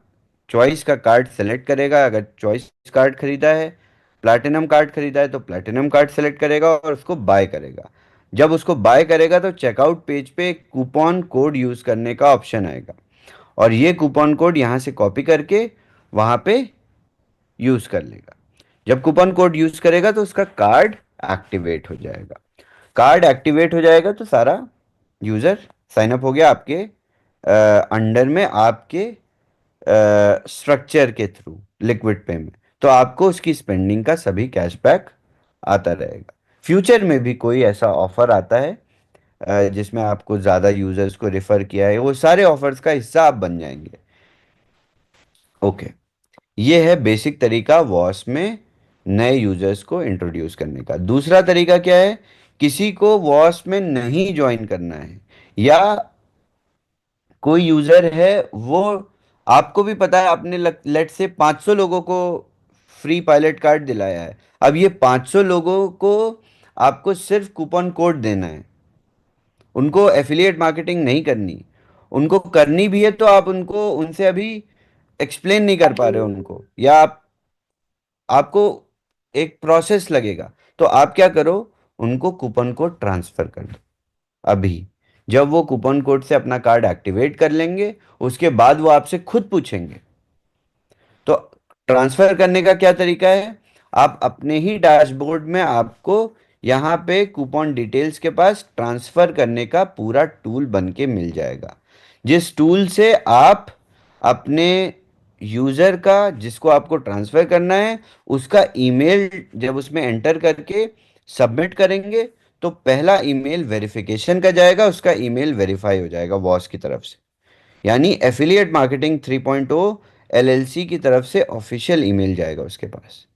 चॉइस का कार्ड सेलेक्ट करेगा. अगर चॉइस कार्ड खरीदा है, प्लैटिनम कार्ड खरीदा है तो प्लैटिनम कार्ड सेलेक्ट करेगा और उसको बाय करेगा. जब उसको बाय करेगा तो चेकआउट पेज पे कूपन कोड यूज़ करने का ऑप्शन आएगा और ये कूपन कोड यहाँ से कॉपी करके वहाँ पे यूज़ कर लेगा. जब कूपन कोड यूज़ करेगा तो उसका कार्ड एक्टिवेट हो जाएगा. कार्ड एक्टिवेट हो जाएगा तो सारा यूज़र साइन अप हो गया आपके अंडर में, आपके स्ट्रक्चर के थ्रू लिक्विड पे में. तो आपको उसकी स्पेंडिंग का सभी कैशबैक आता रहेगा. फ्यूचर में भी कोई ऐसा ऑफर आता है जिसमें आपको ज़्यादा यूजर्स को रेफर किया है, वो सारे ऑफर्स का हिस्सा आप बन जाएंगे. ओके, ये है बेसिक तरीका वॉस में नए यूजर्स को इंट्रोड्यूस करने का. दूसरा तरीका क्या है? किसी को वॉस में नहीं ज्वाइन करना है या कोई यूजर है, वो आपको भी पता है आपने लेट से 500 लोगों को फ्री पायलट कार्ड दिलाया है. अब ये 500 लोगों को आपको सिर्फ कूपन कोड देना है, उनको एफिलिएट मार्केटिंग नहीं करनी. उनको करनी भी है तो आप उनको उनसे अभी एक्सप्लेन नहीं कर पा रहे हो उनको, या आपको एक प्रोसेस लगेगा. तो आप क्या करो, उनको कूपन कोड ट्रांसफर कर दो अभी. जब वो कूपन कोड से अपना कार्ड एक्टिवेट कर लेंगे उसके बाद वो आपसे खुद पूछेंगे. तो ट्रांसफर करने का क्या तरीका है? आप अपने ही डैशबोर्ड में आपको यहाँ पे कूपन डिटेल्स के पास ट्रांसफर करने का पूरा टूल बन के मिल जाएगा, जिस टूल से आप अपने यूजर का, जिसको आपको ट्रांसफर करना है, उसका ईमेल जब उसमें एंटर करके सबमिट करेंगे तो पहला ईमेल वेरिफिकेशन का जाएगा, उसका ईमेल वेरीफाई हो जाएगा वॉस की तरफ से. यानी एफिलिएट मार्केटिंग 3.0 एलएलसी की तरफ से ऑफिशियल ईमेल जाएगा उसके पास.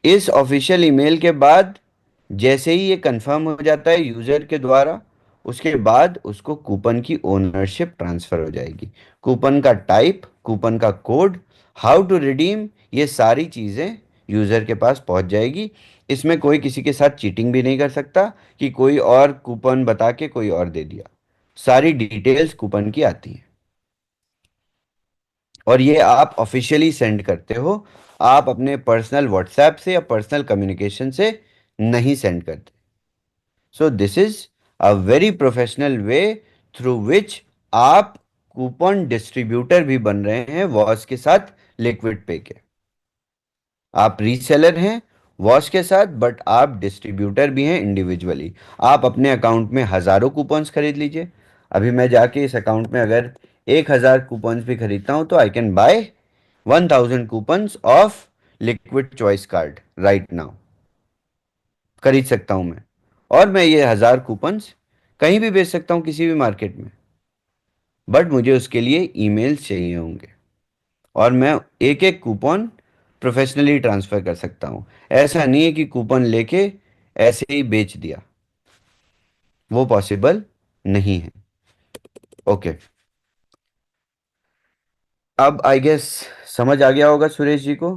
इस ऑफिशियल ईमेल के बाद जैसे ही ये कंफर्म हो जाता है यूजर के द्वारा, उसके बाद उसको कूपन की ओनरशिप ट्रांसफर हो जाएगी. कूपन का टाइप, कूपन का कोड, हाउ टू रिडीम, ये सारी चीज़ें यूज़र के पास पहुंच जाएगी. इसमें कोई किसी के साथ चीटिंग भी नहीं कर सकता कि कोई और कूपन बता के कोई और दे दिया. सारी डिटेल्स कूपन की आती हैं और ये आप ऑफिशियली सेंड करते हो. आप अपने पर्सनल व्हाट्सएप से या पर्सनल कम्युनिकेशन से नहीं सेंड करते. So this is a very professional way through which आप कूपन डिस्ट्रीब्यूटर भी बन रहे हैं वॉस के साथ लिक्विड पे के. आप रीसेलर हैं वॉश के साथ, बट आप डिस्ट्रीब्यूटर भी हैं इंडिविजुअली. आप अपने अकाउंट में हज़ारों कूपन्स खरीद लीजिए. अभी मैं जाके इस अकाउंट में अगर 1,000 कूपन्स भी खरीदता हूं तो I can buy 1,000 coupons of liquid choice card right now. खरीद सकता हूं मैं, और मैं ये 1,000 कूपन्स कहीं भी बेच सकता हूं किसी भी मार्केट में. बट मुझे उसके लिए ईमेल्स चाहिए होंगे और मैं एक एक कूपन प्रोफेशनली ट्रांसफ़र कर सकता हूँ. ऐसा नहीं है कि कूपन लेके ऐसे ही बेच दिया, वो पॉसिबल नहीं है. ओके, अब आई गेस समझ आ गया होगा सुरेश जी को.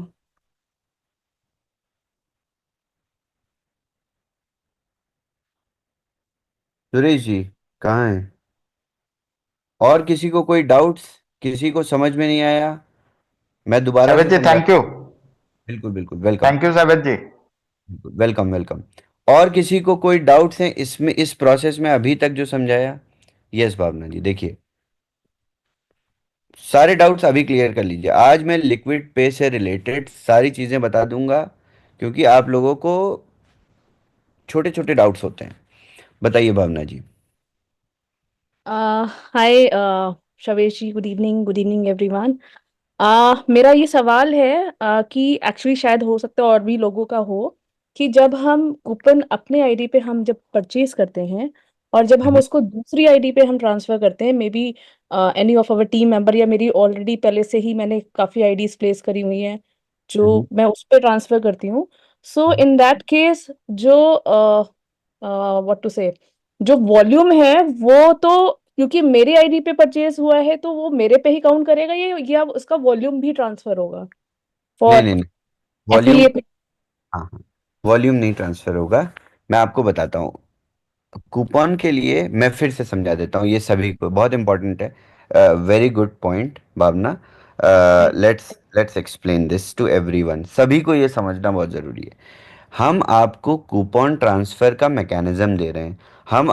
सुरेश जी कहाँ हैं? और किसी को कोई डाउट्स, किसी को समझ में नहीं आया? मैं दोबारा सैवेद से जी समझा. Thank you. बिल्कुल बिल्कुल, वेलकम. थैंक यू सैवेद जी. Welcome welcome. और किसी को कोई डाउट्स हैं इसमें, इस प्रोसेस में अभी तक जो समझाया? यस भावना जी, देखिए सारे डाउट्स अभी क्लियर कर लीजिए। आज मैं लिक्विड पे से रिलेटेड सारी चीज़ें बता दूंगा, क्योंकि आप लोगों को छोटे छोटे डाउट्स होते हैं। बताइए भावना जी। हाय शवेश जी, गुड इवनिंग एवरीवन। मेरा ये सवाल है कि एक्चुअली शायद हो सकता है और भी लोगों का हो, कि जब हम कूपन अपने आईडी पे हम जब परचेज करते हैं और जब हम हम्म, उसको दूसरी आईडी पे हम ट्रांसफर करते हैं, may be any of our team member या मेरी ऑलरेडी पहले से ही मैंने काफी आईडीज प्लेस करी हुई हैं हम्म, जो मैं उस पे ट्रांसफर करती हूँ। सो हम्म। इन दैट केस जो व्हाट टू से जो वॉल्यूम है वो तो, क्योंकि मेरे आईडी पे परचेज हुआ है तो वो मेरे पे ही काउंट करेगा, ये या उसका वॉल्यूम भी ट्रांसफर होगा नहीं फॉर नहीं नहीं, वॉल्यूम, एफिलिएट। हाँ हाँ, वॉल्यूम नहीं ट्रांसफर होगा। मैं आपको बताता हूँ। कूपन के लिए मैं फिर से समझा देता हूँ, ये सभी को बहुत इंपॉर्टेंट है। Very good point Bhavana. Let's let's explain this to everyone. सभी को ये समझना बहुत ज़रूरी है। हम आपको कूपन ट्रांसफ़र का मैकेनिज्म दे रहे हैं। हम,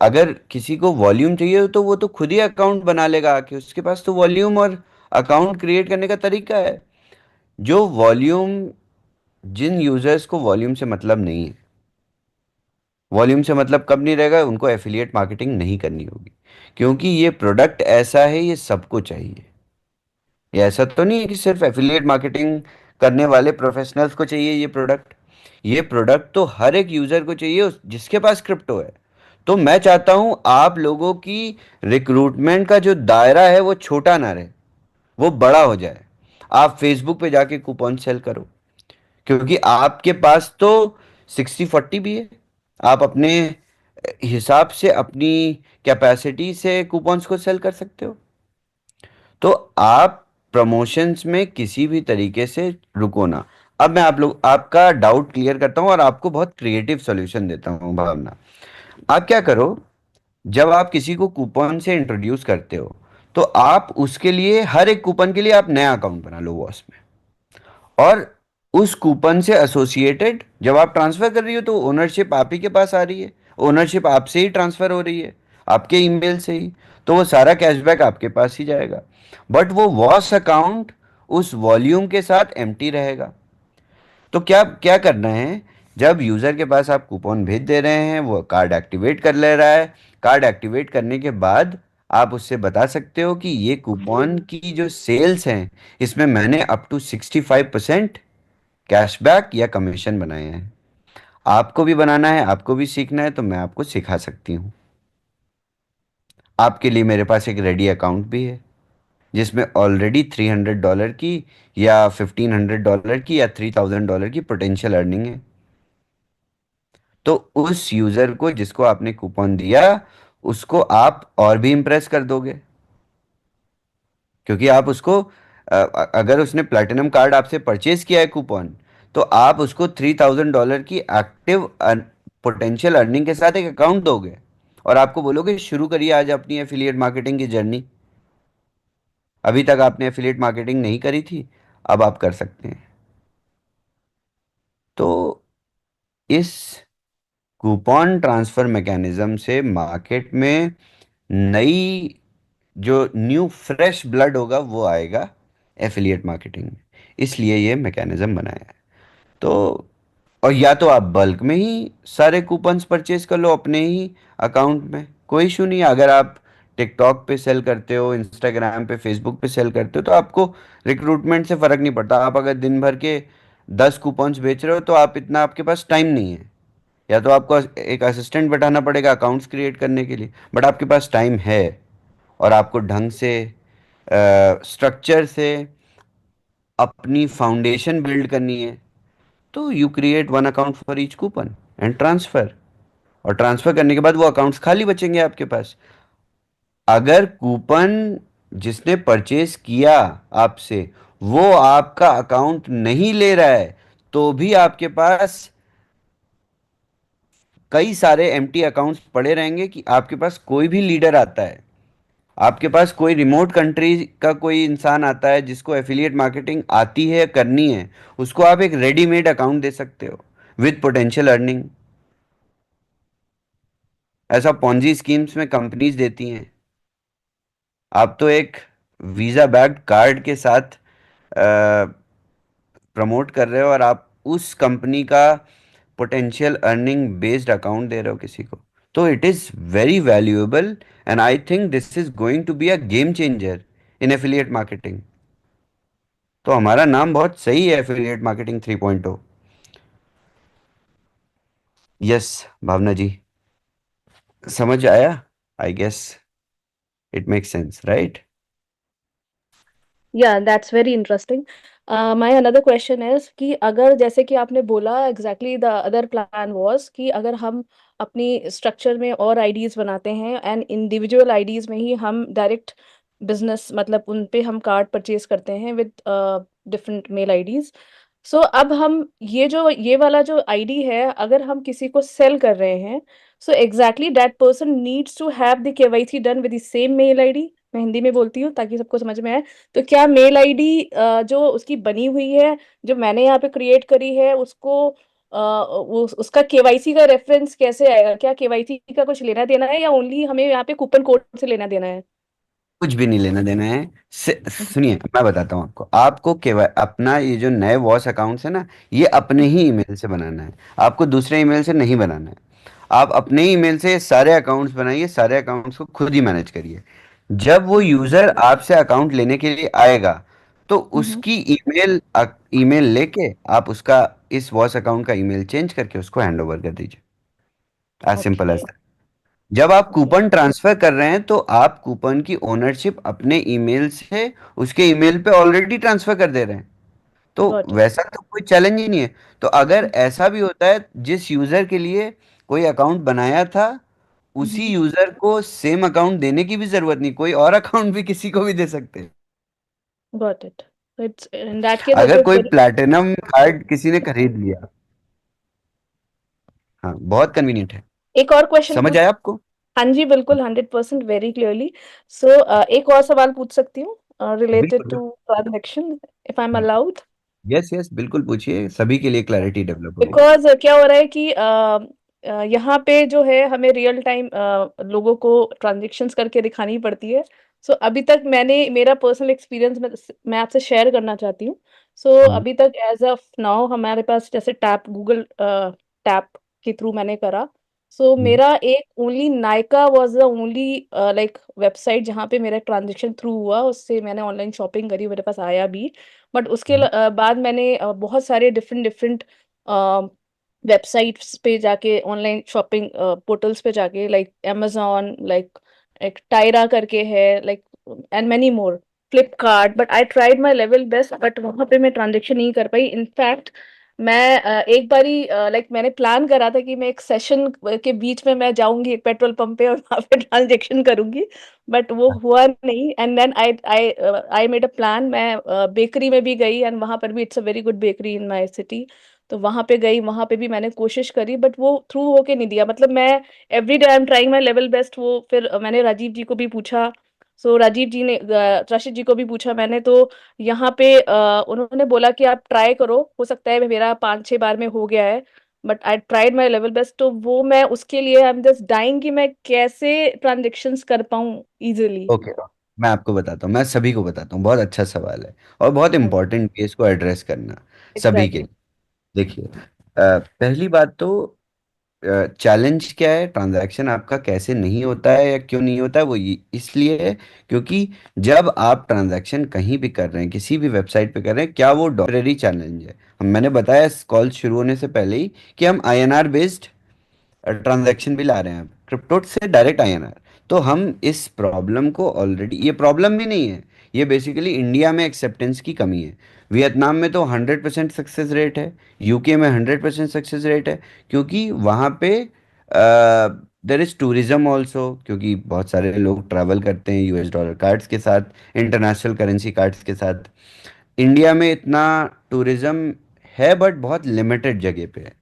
अगर किसी को वॉल्यूम चाहिए तो वो तो खुद ही अकाउंट बना लेगा आके, उसके पास तो वॉल्यूम और अकाउंट क्रिएट करने का तरीका है। जो वॉल्यूम, जिन यूजर्स को वॉल्यूम से मतलब नहीं है, वॉल्यूम से मतलब कब नहीं रहेगा, उनको एफिलिएट मार्केटिंग नहीं करनी होगी, क्योंकि ये प्रोडक्ट ऐसा है, ये सबको चाहिए। ये ऐसा तो नहीं है कि सिर्फ एफिलिएट मार्केटिंग करने वाले प्रोफेशनल्स को चाहिए ये प्रोडक्ट। ये प्रोडक्ट तो हर एक यूजर को चाहिए जिसके पास क्रिप्टो है। तो मैं चाहता हूं आप लोगों की रिक्रूटमेंट का जो दायरा है वो छोटा ना रहे, वो बड़ा हो जाए। आप फेसबुक पे जाके कूपन सेल करो, क्योंकि आपके पास तो 60-40 भी है। आप अपने हिसाब से, अपनी कैपेसिटी से कूपन्स को सेल कर सकते हो। तो आप प्रमोशंस में किसी भी तरीके से रुको ना। अब मैं आप लोग आपका डाउट क्लियर करता हूं और आपको बहुत क्रिएटिव सॉल्यूशन देता हूं भावना। आप क्या करो, जब आप किसी को कूपन से इंट्रोड्यूस करते हो, तो आप उसके लिए, हर एक कूपन के लिए आप नया अकाउंट बना लो वॉस में। और उस कूपन से एसोसिएटेड जब आप ट्रांसफर कर रही हो तो ओनरशिप आप ही के पास आ रही है, ओनरशिप आपसे ही ट्रांसफर हो रही है, आपके ईमेल से ही। तो वो सारा कैशबैक आपके पास ही जाएगा, बट वो वॉस अकाउंट उस वॉल्यूम के साथ एम्प्टी रहेगा। तो क्या क्या करना है, जब यूज़र के पास आप कूपन भेज दे रहे हैं, वो कार्ड एक्टिवेट कर ले रहा है। कार्ड एक्टिवेट करने के बाद आप उससे बता सकते हो कि ये कूपन की जो सेल्स हैं, इसमें मैंने अप टू 65% कैशबैक या कमीशन बनाए हैं। आपको भी बनाना है, आपको भी सीखना है, तो मैं आपको सिखा सकती हूँ। आपके लिए मेरे पास एक रेडी अकाउंट भी है, जिसमें ऑलरेडी $300 की या $1,500 की या $3,000 की पोटेंशियल अर्निंग है। तो उस यूजर को जिसको आपने कूपन दिया, उसको आप और भी इंप्रेस कर दोगे, क्योंकि आप उसको, अगर उसने प्लैटिनम कार्ड आपसे परचेज किया है कूपन, तो आप उसको $3,000 की एक्टिव पोटेंशियल अर्निंग के साथ एक अकाउंट दोगे और आपको बोलोगे शुरू करिए आज अपनी एफिलिएट मार्केटिंग की जर्नी। अभी तक आपने एफिलिएट मार्केटिंग नहीं करी थी, अब आप कर सकते हैं। तो इस कूपन ट्रांसफर मैकेनिज्म से मार्केट में नई, जो न्यू फ्रेश ब्लड होगा वो आएगा एफिलिएट मार्केटिंग में। इसलिए ये मैकेनिज्म बनाया है। तो, और या तो आप बल्क में ही सारे कूपन्स परचेज कर लो अपने ही अकाउंट में, कोई इशू नहीं है। अगर आप टिकटॉक पे सेल करते हो, इंस्टाग्राम पे, फेसबुक पे सेल करते हो, तो आपको रिक्रूटमेंट से फ़र्क नहीं पड़ता। आप अगर दिन भर के 10 कूपन्स बेच रहे हो तो आप इतना, आपके पास टाइम नहीं है, या तो आपको एक असिस्टेंट बैठाना पड़ेगा अकाउंट्स क्रिएट करने के लिए, बट आपके पास टाइम है और आपको ढंग से स्ट्रक्चर से अपनी फाउंडेशन बिल्ड करनी है। तो you create one account for each coupon and transfer, और ट्रांसफर करने के बाद वो अकाउंट्स खाली बचेंगे आपके पास। अगर कूपन जिसने परचेज किया आपसे, वो आपका अकाउंट नहीं ले रहा है, तो भी आपके पास कई सारे एम्प्टी अकाउंट्स पड़े रहेंगे। कि आपके पास कोई भी लीडर आता है, आपके पास कोई रिमोट कंट्री का कोई इंसान आता है जिसको एफिलिएट मार्केटिंग आती है, करनी है, उसको आप एक रेडीमेड अकाउंट दे सकते हो विद पोटेंशियल अर्निंग। ऐसा पॉन्जी स्कीम्स में कंपनीज देती हैं। आप तो एक वीजा बैक्ड कार्ड के साथ प्रमोट कर रहे हो और आप उस कंपनी का पोटेंशियल अर्निंग बेस्ड अकाउंट दे रहे हो किसी को, तो it is very valuable and I think this is going to be a game changer in affiliate marketing. तो हमारा नाम बहुत सही है, affiliate marketing 3.0। Yes Bhavana ji, समझ आया? I guess it makes sense, right? Yeah, that's very interesting. My another question is कि अगर जैसे कि आपने बोला exactly the other plan was कि अगर हम अपनी स्ट्रक्चर में और आईडीज बनाते हैं एंड इंडिविजुअल आईडीज में ही हम डायरेक्ट बिजनेस मतलब उन पे हम कार्ड परचेज करते हैं विद डिफरेंट मेल आईडीज। सो अब हम ये वाला जो आईडी है अगर हम किसी को सेल कर रहे हैं so exactly that person needs to have the KYC done with the same mail ID. मैं हिंदी में बोलती हूँ ताकि सबको समझ में आए। तो क्या मेल आईडी जो उसकी बनी हुई है जो मैंने यहाँ पे क्रिएट करी है उसको वो उसका केवाईसी का रेफरेंस कैसे आएगा? क्या केवाईसी का कुछ लेना देना है या ओनली हमें यहाँ पे कूपन कोड से लेना देना है? कुछ भी नहीं लेना देना है। सुनिए, मैं बताता हूँ आपको। आपको केवल अपना ये जो नए वॉस अकाउंट्स है ना, ये अपने ही ईमेल से बनाना है, आपको दूसरे ईमेल से नहीं बनाना है। आप अपने ही ईमेल से सारे अकाउंट्स बनाइए, सारे अकाउंट्स को खुद ही मैनेज करिए। जब वो यूजर आपसे अकाउंट लेने के लिए आएगा तो हम्म। उसकी ईमेल लेके आप उसका इस वॉस अकाउंट का ईमेल चेंज करके उसको हैंड ओवर कर दीजिए। As simple okay. एज। जब आप ओके। कूपन ट्रांसफर कर रहे हैं तो आप कूपन की ओनरशिप अपने ईमेल से उसके ईमेल पे ऑलरेडी ट्रांसफर कर दे रहे हैं, तो गॉट इट। वैसा तो कोई चैलेंज ही नहीं है। तो अगर ऐसा भी होता है, जिस यूजर के लिए कोई अकाउंट बनाया था उसी यूजर को सेम अकाउंट देने की भी जरूरत नहीं, कोई और अकाउंट भी किसी को भी दे सकते हैं। Got it. It's in that case it अगर इज कोई वेरी। प्लैटिनम कार्ड किसी ने खरीद लिया, हाँ, बहुत कन्वीनियंट है। एक और क्वेश्चन समझ पूछ। आया आपको? हाँ जी बिल्कुल 100% वेरी क्लियरली। सो एक और सवाल पूछ सकती हूँ रिलेटेड बिल्कुल। To transaction if I am allowed? Yes yes, बिल्कुल पूछिए, सभी के लिए क्लैरिटी डेवलप होगी। बिकॉज क्या हो रहा है कि यहाँ पे जो है हमें रियल टाइम लोगों को ट्रांजेक्शन्स करके दिखानी पड़ती है। सो अभी तक मैंने मेरा पर्सनल एक्सपीरियंस मैं आपसे शेयर करना चाहती हूँ। सो हम्म, अभी तक एज ऑफ नाउ हमारे पास जैसे टैप गूगल टैप के थ्रू मैंने करा। सो हम्म, मेरा एक only Nykaa was the only like website जहाँ पे मेरा ट्रांजेक्शन थ्रू हुआ उससे मैंने ऑनलाइन शॉपिंग करी मेरे पास आया भी। बट उसके बाद मैंने बहुत सारे डिफरेंट डिफरेंट वेबसाइट्स पे जाके ऑनलाइन शॉपिंग पोर्टल्स पे जाके लाइक amazon लाइक एक टायरा करके है like and many more Flipkart but I tried my level best but वहां पे मैं ट्रांजेक्शन नहीं कर पाई। इनफैक्ट मैं एक बारी लाइक मैंने प्लान करा था कि मैं एक सेशन के बीच में मैं जाऊंगी एक पेट्रोल पंप पे और वहां पे ट्रांजेक्शन करूंगी बट वो हुआ नहीं। And then I I I made a plan. मैं बेकरी में भी गई एंड वहां पर भी it's a very good bakery in my city. तो वहां पे गई वहां पे भी मैंने कोशिश करी बट वो थ्रू होके नहीं दिया। मतलब मैं every day I am trying my level best. वो फिर मैंने राजीव जी को भी पूछा। सो राजीव जी ने राशिद जी को भी पूछा मैंने। तो यहाँ पे उन्होंने बोला कि आप ट्राई करो हो सकता है मेरा 5-6 बार में हो गया है but I tried my level best. तो वो मैं उसके लिए आई एम जस्ट डाइंग कि मैं कैसे ट्रांजेक्शन्स कर पाऊँ इजिली। ओके, मैं आपको बताता हूँ, मैं सभी को बताता हूँ। बहुत अच्छा सवाल है और बहुत हाँ जी इंपॉर्टेंट भी है इसको एड्रेस करना सभी के एग्जैक्टली। लिए। देखिए, पहली बात तो चैलेंज क्या है, ट्रांजैक्शन आपका कैसे नहीं होता है या क्यों नहीं होता है, वो इसलिए है क्योंकि जब आप ट्रांजैक्शन कहीं भी कर रहे हैं, किसी भी वेबसाइट पे कर रहे हैं, क्या वो टेम्परेरी चैलेंज है? मैंने बताया इस कॉल शुरू होने से पहले ही कि हम आईएनआर बेस्ड ट्रांजैक्शन भी ला रहे हैं, क्रिप्टो से डायरेक्ट आईएनआर। तो हम इस प्रॉब्लम को ऑलरेडी, ये प्रॉब्लम भी नहीं है, ये बेसिकली इंडिया में एक्सेप्टेंस की कमी है। वियतनाम में तो 100% सक्सेस रेट है, यूके में 100% सक्सेस रेट है, क्योंकि वहाँ पे देर इज़ टूरिज्म ऑल्सो, क्योंकि बहुत सारे लोग ट्रैवल करते हैं यूएस डॉलर कार्ड्स के साथ, इंटरनेशनल करेंसी कार्ड्स के साथ। इंडिया में इतना टूरिज्म है बट बहुत लिमिटेड जगह पे है।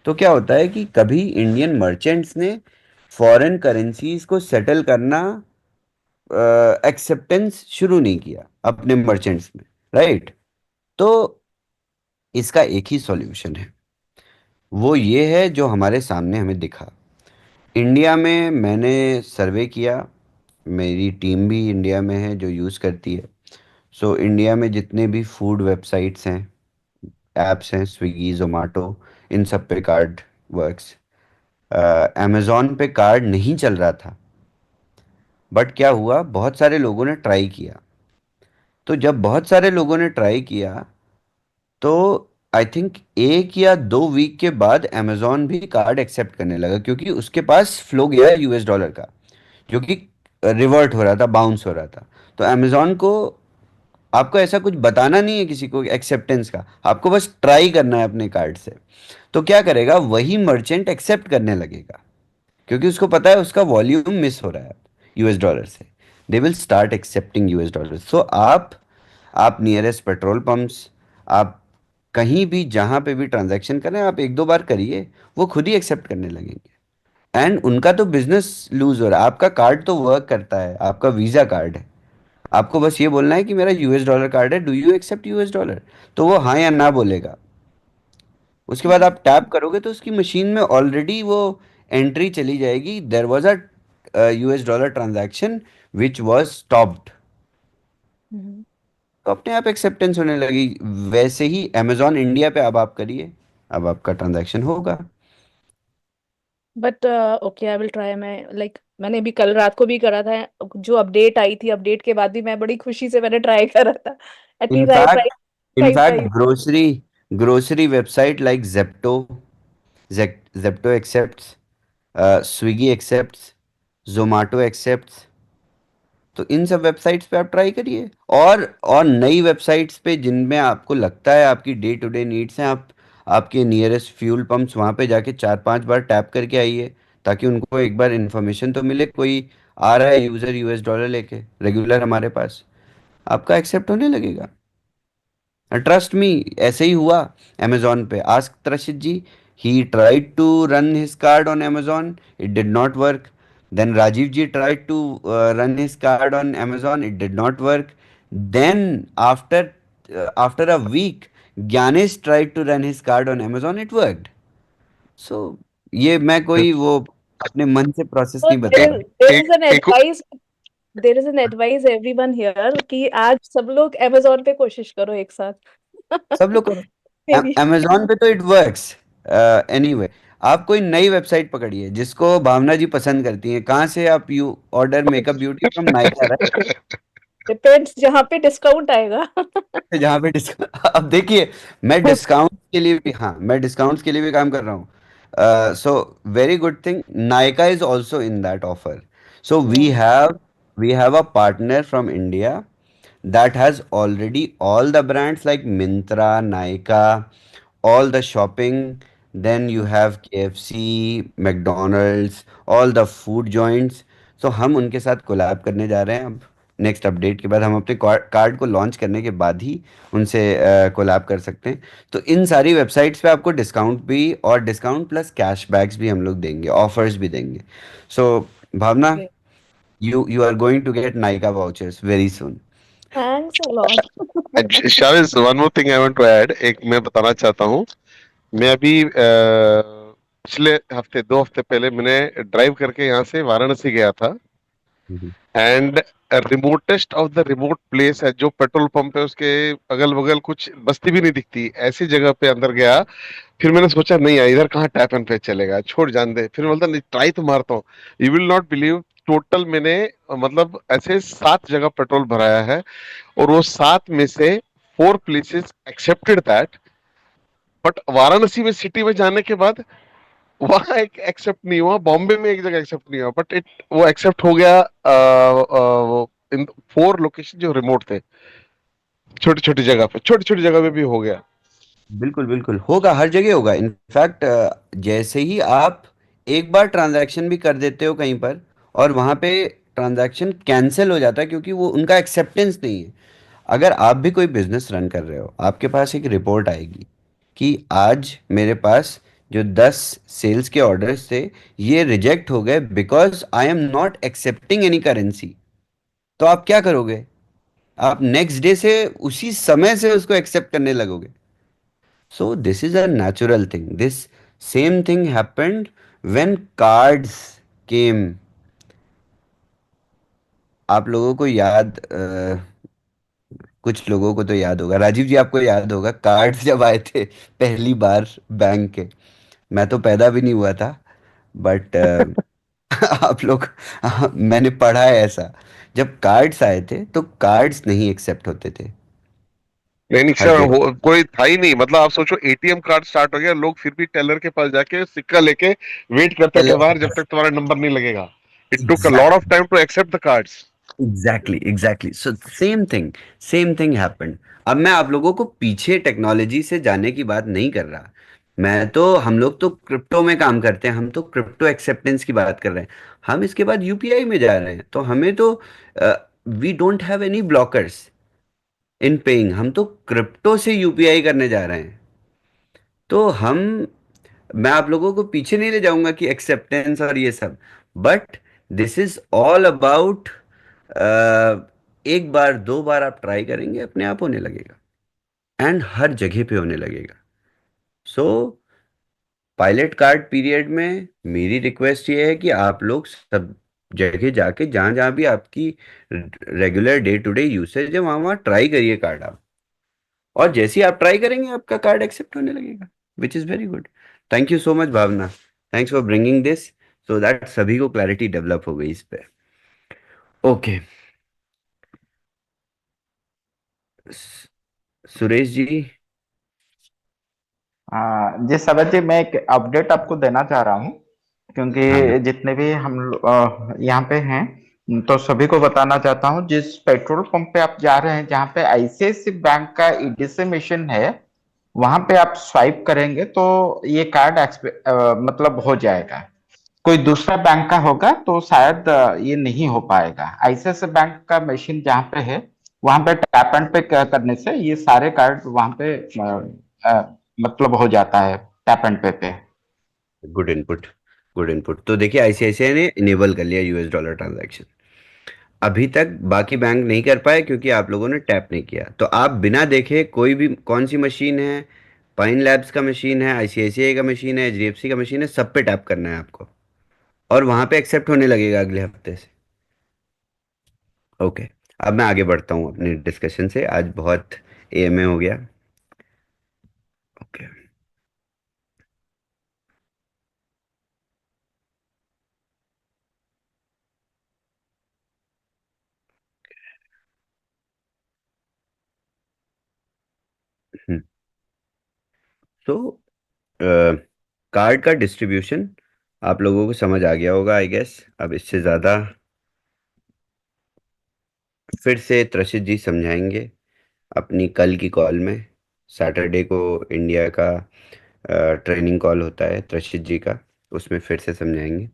तो क्या होता है कि कभी इंडियन मर्चेंट्स ने फॉरेन करेंसीज को सेटल करना एक्सेप्टेंस शुरू नहीं किया अपने मर्चेंट्स में, राइट? तो इसका एक ही सॉल्यूशन है, वो ये है जो हमारे सामने हमें दिखा। इंडिया में मैंने सर्वे किया, मेरी टीम भी इंडिया में है जो यूज़ करती है। सो इंडिया में जितने भी फूड वेबसाइट्स हैं, एप्स हैं, स्विगी, जोमेटो, इन सब पे कार्ड वर्क्स। अमेजोन पे कार्ड नहीं चल रहा था, बट क्या हुआ, बहुत सारे लोगों ने ट्राई किया। तो जब बहुत सारे लोगों ने ट्राई किया, तो आई थिंक 1 या 2 वीक के बाद अमेजोन भी कार्ड एक्सेप्ट करने लगा, क्योंकि उसके पास फ्लो गया यूएस डॉलर का, जो कि रिवर्ट हो रहा था, बाउंस हो रहा था। तो अमेजोन को, आपको ऐसा कुछ बताना नहीं है किसी को एक्सेप्टेंस का, आपको बस ट्राई करना है अपने कार्ड से। तो क्या करेगा, वही मर्चेंट एक्सेप्ट करने लगेगा, क्योंकि उसको पता है उसका वॉल्यूम मिस हो रहा है यूएस डॉलर से। They will start accepting US dollar. So आप नियरेस्ट पेट्रोल पंप्स, आप कहीं भी जहां पे भी ट्रांजैक्शन करें, आप 1-2 बार करिए, वो खुद ही एक्सेप्ट करने लगेंगे। एंड उनका तो बिजनेस लूज हो रहा है, आपका कार्ड तो वर्क करता है, आपका वीजा कार्ड है। आपको बस ये बोलना है कि मेरा यूएस डॉलर कार्ड है, do you accept US dollar, तो वो हाँ या ना बोलेगा। उसके बाद आप टैप करोगे तो उसकी मशीन में ऑलरेडी वो एंट्री चली जाएगी, there was a US dollar transaction which was stopped. Hmm. तो अपने आप एक्सेप्टेंस होने लगी। वैसे ही अमेजोन इंडिया पे अब आप करिए, अब आपका ट्रांजैक्शन होगा। But okay, I will try. मैंने भी कल रात को भी करा था, जो अपडेट आई थी, अपडेट के बाद भी मैं बड़ी खुशी से मैंने ट्राई करा था। At least I try in fact time in fact time. Grocery website like Zepto accepts, Swiggy accepts, Zomato accepts. तो इन सब वेबसाइट्स पे आप ट्राई करिए, और नई वेबसाइट्स पे जिनमें आपको लगता है आपकी डे टू डे नीड्स हैं, आप आपके नियरेस्ट फ्यूल पंप्स वहाँ पे जाके 4-5 बार टैप करके आइए, ताकि उनको एक बार इन्फॉर्मेशन तो मिले कोई आ रहा है यूज़र यूएस डॉलर लेके रेगुलर हमारे पास, आपका एक्सेप्ट होने लगेगा। ट्रस्ट मी, ऐसे ही हुआ अमेजोन पे। Ask Trashit ji, he tried to run his card on Amazon, it did not work. Then Rajiv ji tried to run his card on Amazon, it did not work. Then after a week, Gyanesh tried to run his card on Amazon, it worked. So ये मैं कोई वो अपने मन से प्रोसेस So नहीं बता रहा। there is एक an एक advice, there is an advice everyone here कि आज सब लोग Amazon पे कोशिश करो एक साथ। सब लोग करो, Maybe. अमेजोन पे तो इट वर्क्स। एनीवे, आप कोई नई वेबसाइट पकड़िए जिसको भावना जी पसंद करती हैं। कहाँ से आप you order makeup beauty from Nykaa, right? Depends जहाँ पे डिस्काउंट आएगा। जहाँ पे डिस्काउंट अब देखिए, मैं डिस्काउंट के लिए भी, हाँ, मैं डिस्काउंट्स के लिए भी काम कर रहा हूँ। So very good thing, Nykaa is also in that offer. So Yeah. We have a partner from India that has already all the brands like Myntra, Nykaa, all the shopping. Then you have KFC, McDonald's, all the food joints. So हम उनके साथ कोलैब करने जा रहे हैं अब। नेक्स्ट अपडेट के बाद हम अपने कार्ड को लॉन्च करने के बाद ही उनसे कोलैब कर सकते हैं। तो इन सारी वेबसाइट्स पे आपको डिस्काउंट भी, और डिस्काउंट प्लस कैशबैक्स भी हम लोग देंगे, ऑफर्स भी देंगे। So Bhavna, Okay. You are going to get Nykaa vouchers very soon. Thanks a lot. शाविज, one more thing I want to add, एक मैं बताना चाहता हूँ। मैं अभी पिछले हफ्ते 2 हफ्ते पहले मैंने ड्राइव करके यहाँ से वाराणसी गया था, and remotest of the remote place है, जो पेट्रोल पंप है उसके अगल बगल कुछ बस्ती भी नहीं दिखती, ऐसी जगह पे अंदर गया। फिर मैंने सोचा नहीं यार, इधर कहाँ टैप एंड पे चलेगा, छोड़ जान दे। फिर बोलता नहीं, ट्राई तो मारता हूँ। You will not believe, total मैंने मतलब ऐसे 7 जगह पेट्रोल भराया है, और वो 7 में से 4 places accepted that. But Varanasi में सिटी में जाने के बाद वहां एक एक्सेप्ट नहीं हुआ, बॉम्बे में एक जगह एक्सेप्ट नहीं हुआ, बट वो एक्सेप्ट हो गया इन 4 लोकेशन जो रिमोट थे, छोटी छोटी जगह पे, छोटी छोटी जगह पे भी हो गया। बिल्कुल बिल्कुल होगा, हर जगह होगा। इनफैक्ट जैसे ही आप एक बार ट्रांजैक्शन भी कर देते हो कहीं पर, और वहाँ पे ट्रांजैक्शन कैंसिल हो जाता है क्योंकि वो उनका एक्सेप्टेंस नहीं है। अगर आप भी कोई बिजनेस रन कर रहे हो, आपके पास एक रिपोर्ट आएगी कि आज मेरे पास जो 10 सेल्स के ऑर्डर्स थे, ये रिजेक्ट हो गए because I am not accepting any currency. तो आप क्या करोगे? आप नेक्स्ट डे से, उसी समय से उसको एक्सेप्ट करने लगोगे। So this is a natural thing. This same thing happened when cards came. आप लोगों को याद कुछ लोगों को तो याद होगा, राजीव जी आपको याद होगा कार्ड्स जब आए थे पहली बार बैंक के। मैं तो पैदा भी नहीं हुआ था, बट आप लोग मैंने पढ़ा है ऐसा, जब कार्ड्स आए थे तो कार्ड्स नहीं एक्सेप्ट होते थे नहीं नहीं हर सर, जगह। कोई था ही नहीं। मतलब आप सोचो, एटीएम कार्ड स्टार्ट हो गया, लोग फिर भी टेलर के पास जाके सिक्का लेके वेट करते थे बाहर जब तक तुम्हारा नंबर नहीं लगेगा। It took a lot of time to accept the cards. Exactly so same thing happened. अब मैं आप लोगों को पीछे टेक्नोलॉजी से जाने की बात नहीं कर रहा। मैं तो, हम लोग तो क्रिप्टो में काम करते हैं, हम तो क्रिप्टो एक्सेप्टेंस की बात कर रहे हैं। हम इसके बाद यूपीआई में जा रहे हैं, तो हमें तो we don't have any blockers in paying. हम तो क्रिप्टो से यूपीआई करने जा रहे हैं। तो हम, मैं आप लोगों को पीछे नहीं ले जाऊंगा कि एक्सेप्टेंस और ये सब, but this is all about, एक बार दो बार आप ट्राई करेंगे अपने आप होने लगेगा, एंड हर जगह पे होने लगेगा। सो पायलट कार्ड पीरियड में मेरी रिक्वेस्ट ये है कि आप लोग सब जगह जाके, जहां जहां भी आपकी regular day to day usage है, वहां वहां ट्राई करिए कार्ड आप। और जैसे ही आप ट्राई करेंगे आपका कार्ड एक्सेप्ट होने लगेगा, which is very good. Thank you so much Bhavana, thanks for bringing this, so that सभी को क्लैरिटी डेवलप हो गई इस पे। ओके, सुरेश जी। जी सवत जी, मैं एक अपडेट आपको देना चाह रहा हूँ, हाँ क्योंकि जितने भी हम यहाँ पे हैं, तो सभी को बताना चाहता हूँ, जिस पेट्रोल पंप पे आप जा रहे हैं जहाँ पे आईसीआईसीआई बैंक का ईडीसी मशीन है, वहां पे आप स्वाइप करेंगे तो ये कार्ड मतलब हो जाएगा। कोई दूसरा बैंक का होगा तो शायद ये नहीं हो पाएगा। आईसीआईसीआई बैंक का मशीन जहाँ पे है, वहां पे टैप एंड पे करने से ये सारे कार्ड वहां पे मतलब हो जाता है, टैप एंड पे। Good input, good input. तो देखिए आईसीआईसीआई ने इनेबल कर लिया यूएस डॉलर ट्रांजैक्शन। अभी तक बाकी बैंक नहीं कर पाए क्योंकि आप लोगों ने टैप नहीं किया। तो आप बिना देखे कोई भी, कौन सी मशीन है, पाइन लैब्स का मशीन है, आईसीआईसीआई का मशीन है, एचडीएफसी का मशीन है, सब पे टैप करना है आपको, और वहां पे एक्सेप्ट होने लगेगा अगले हफ्ते से। ओके, अब मैं आगे बढ़ता हूँ अपने डिस्कशन से, आज बहुत एएमए हो गया। ओके, तो कार्ड का डिस्ट्रीब्यूशन आप लोगों को समझ आ गया होगा आई गेस। अब इससे ज़्यादा फिर से त्रषित जी समझाएंगे अपनी कल की कॉल में। सैटरडे को इंडिया का ट्रेनिंग कॉल होता है त्रषित जी का, उसमें फिर से समझाएंगे।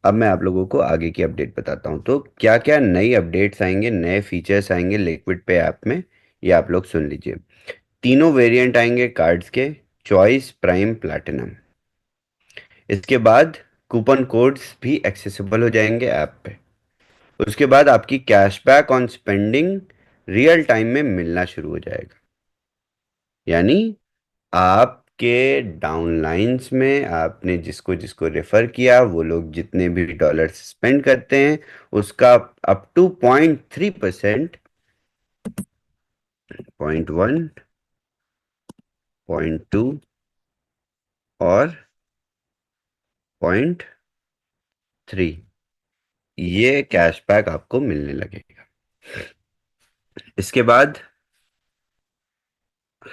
अब मैं आप लोगों को आगे की अपडेट बताता हूँ। तो क्या क्या नई अपडेट्स आएंगे, नए फीचर्स आएंगे लिक्विड पे ऐप में, ये आप लोग सुन लीजिए। तीनों वेरिएंट आएंगे कार्ड्स के, चॉइस, प्राइम, प्लैटिनम। इसके बाद कूपन कोड्स भी एक्सेसिबल हो जाएंगे ऐप पे। उसके बाद आपकी cashback on spending real time में मिलना शुरू हो जाएगा। यानी आपके डाउनलाइंस में आपने जिसको जिसको रेफर किया, वो लोग जितने भी डॉलर स्पेंड करते हैं उसका अप टू 0.3%, 0.1, 0.2 और 0.3, ये कैशबैक आपको मिलने लगेगा। इसके बाद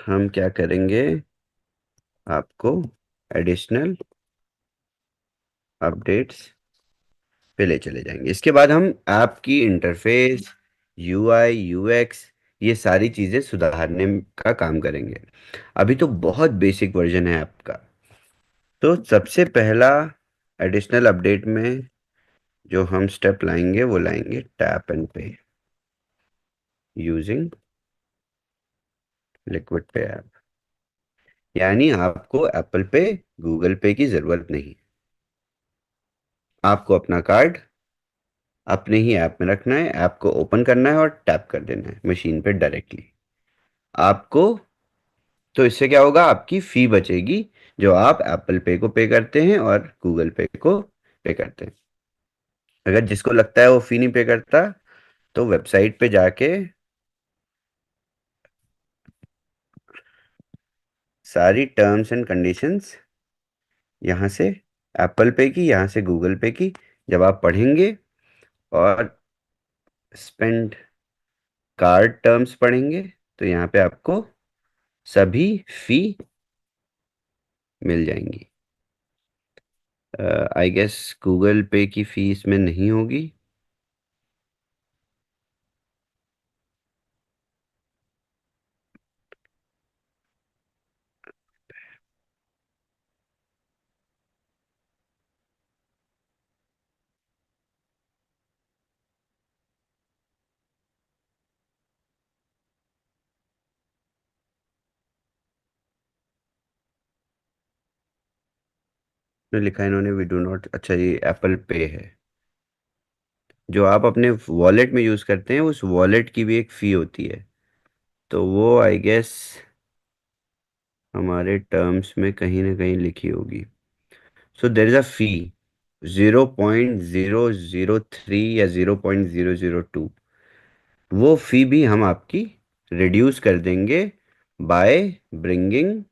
हम क्या करेंगे, आपको एडिशनल अपडेट्स पे ले चले जाएंगे। इसके बाद हम ऐप की इंटरफेस, यूआई, यूएक्स, ये सारी चीज़ें सुधारने का काम करेंगे। अभी तो बहुत बेसिक वर्जन है ऐप का। तो सबसे पहला एडिशनल अपडेट में जो हम स्टेप लाएंगे वो लाएंगे टैप एंड पे यूजिंग लिक्विड पे ऐप। यानी आपको एप्पल पे, गूगल पे की ज़रूरत नहीं। आपको अपना कार्ड अपने ही ऐप में रखना है, ऐप को ओपन करना है और टैप कर देना है मशीन पे डायरेक्टली। आपको, तो इससे क्या होगा, आपकी फी बचेगी जो आप एप्पल पे को पे करते हैं और गूगल पे को पे करते हैं। अगर जिसको लगता है वो फी नहीं पे करता, तो वेबसाइट पे जाके सारी टर्म्स एंड कंडीशंस यहाँ से एप्पल पे की, यहाँ से गूगल पे की, जब आप पढ़ेंगे और स्पेंड कार्ड टर्म्स पढ़ेंगे तो यहाँ पे आपको सभी फी मिल जाएंगी। आई गेस गूगल पे की फी इसमें नहीं होगी। लिखा है इन्होंने वी डू नॉट, अच्छा ये एप्पल पे है। जो आप अपने वॉलेट में यूज करते हैं उस वॉलेट की भी एक फी होती है, तो वो आई गेस हमारे टर्म्स में कहीं ना कहीं लिखी होगी। सो देर इज अ फी 0.003 या 0.002, वो फी भी हम आपकी रिड्यूस कर देंगे by bringing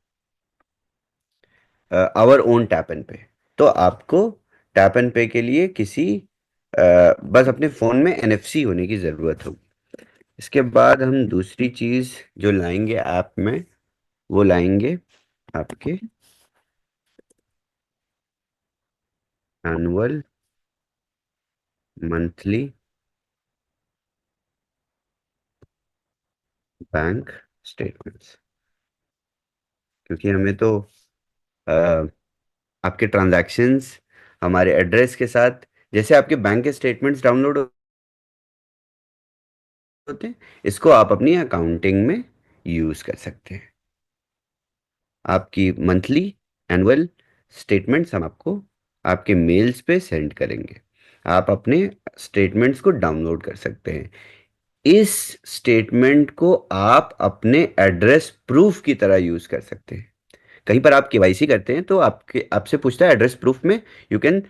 our own tap and pay. तो आपको टैप एंड पे के लिए किसी बस अपने फ़ोन में एनएफसी होने की ज़रूरत होगी। इसके बाद हम दूसरी चीज़ जो लाएंगे ऐप में, वो लाएंगे आपके एनुअल मंथली बैंक स्टेटमेंट्स, क्योंकि हमें तो अ, आपके ट्रांजैक्शंस हमारे एड्रेस के साथ, जैसे आपके बैंक के स्टेटमेंट्स डाउनलोड होते हैं, इसको आप अपनी अकाउंटिंग में यूज़ कर सकते हैं। आपकी मंथली एनुअल स्टेटमेंट्स हम आपको आपके मेल्स पे सेंड करेंगे। आप अपने स्टेटमेंट्स को डाउनलोड कर सकते हैं। इस स्टेटमेंट को आप अपने एड्रेस प्रूफ की तरह यूज कर सकते हैं। कहीं पर आप केवाईसी करते हैं तो आपके आपसे पूछता है एड्रेस प्रूफ में you can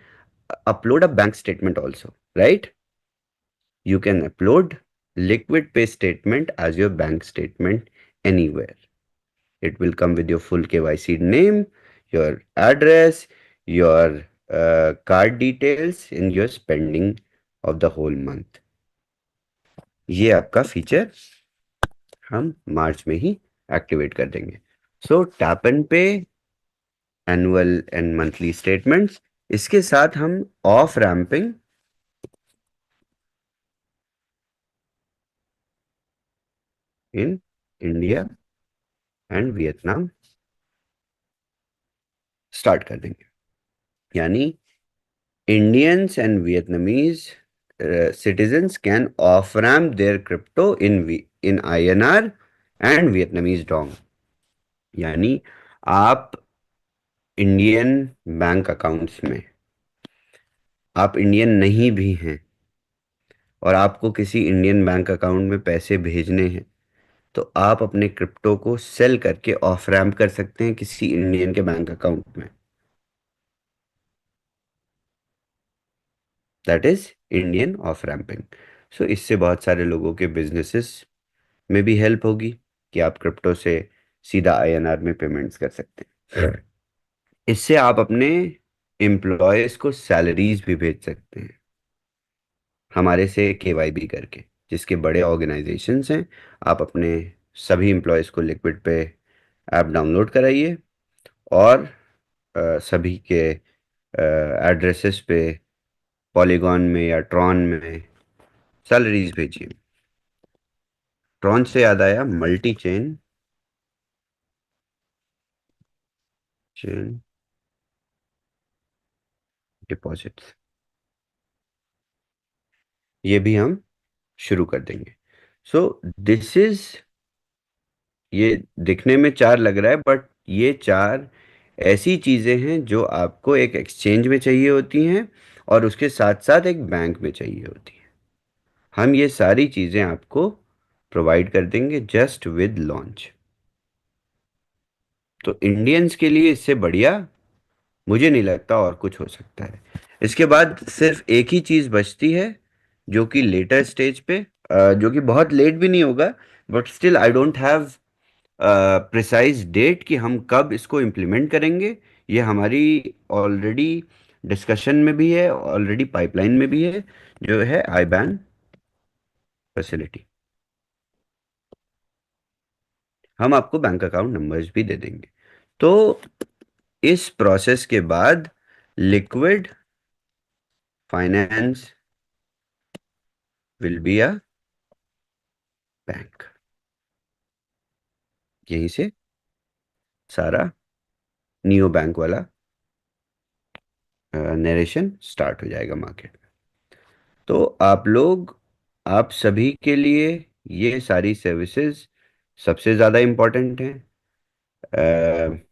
upload a bank statement also, right? You can upload liquid pay statement as your bank statement anywhere. It will come with your full KYC name, your address, your card details, and your spending of the whole month. ये आपका फीचर हम मार्च में ही एक्टिवेट कर देंगे। So tap and pay annual and monthly statements, इसके साथ हम off ramping in India and Vietnam start कर देंगे। यानी Indians and Vietnamese citizens can off ramp their crypto in INR and Vietnamese dong। यानी आप इंडियन बैंक अकाउंट्स में, आप इंडियन नहीं भी हैं और आपको किसी इंडियन बैंक अकाउंट में पैसे भेजने हैं, तो आप अपने क्रिप्टो को सेल करके ऑफ रैम्प कर सकते हैं किसी इंडियन के बैंक अकाउंट में। That is Indian off ramping. So इससे बहुत सारे लोगों के बिजनेसेस में भी हेल्प होगी कि आप क्रिप्टो से सीधा आईएनआर में पेमेंट्स कर सकते हैं। इससे आप अपने एम्प्लॉयज को सैलरीज भी भेज सकते हैं हमारे से केवाईबी करके। जिसके बड़े ऑर्गेनाइजेशंस हैं, आप अपने सभी एम्प्लॉयज को लिक्विड पे ऐप डाउनलोड कराइए और सभी के एड्रेसेस पे पॉलीगॉन में या ट्रॉन में सैलरीज भेजिए। ट्रॉन से याद आया, मल्टी चेन डिपॉजिट्स, ये भी हम शुरू कर देंगे। सो दिस इज, ये दिखने में चार लग रहा है बट ये चार ऐसी चीजें हैं जो आपको एक एक्सचेंज में चाहिए होती हैं और उसके साथ साथ एक बैंक में चाहिए होती हैं। हम ये सारी चीजें आपको प्रोवाइड कर देंगे जस्ट विद लॉन्च। तो इंडियंस के लिए इससे बढ़िया मुझे नहीं लगता और कुछ हो सकता है। इसके बाद सिर्फ एक ही चीज बचती है जो कि लेटर स्टेज पे जो कि बहुत लेट भी नहीं होगा, but still I don't have precise date कि हम कब इसको इम्प्लीमेंट करेंगे, ये हमारी ऑलरेडी डिस्कशन में भी है, ऑलरेडी पाइपलाइन में भी है, जो है आईबैन फैसिलिटी। हम आपको बैंक अकाउंट नंबर्स भी दे देंगे। तो इस प्रोसेस के बाद liquid finance will be a bank. यहीं से सारा नियो बैंक वाला नरेशन स्टार्ट हो जाएगा मार्केट में। तो आप लोग, आप सभी के लिए ये सारी सर्विसेज सबसे ज़्यादा इम्पोर्टेंट हैं।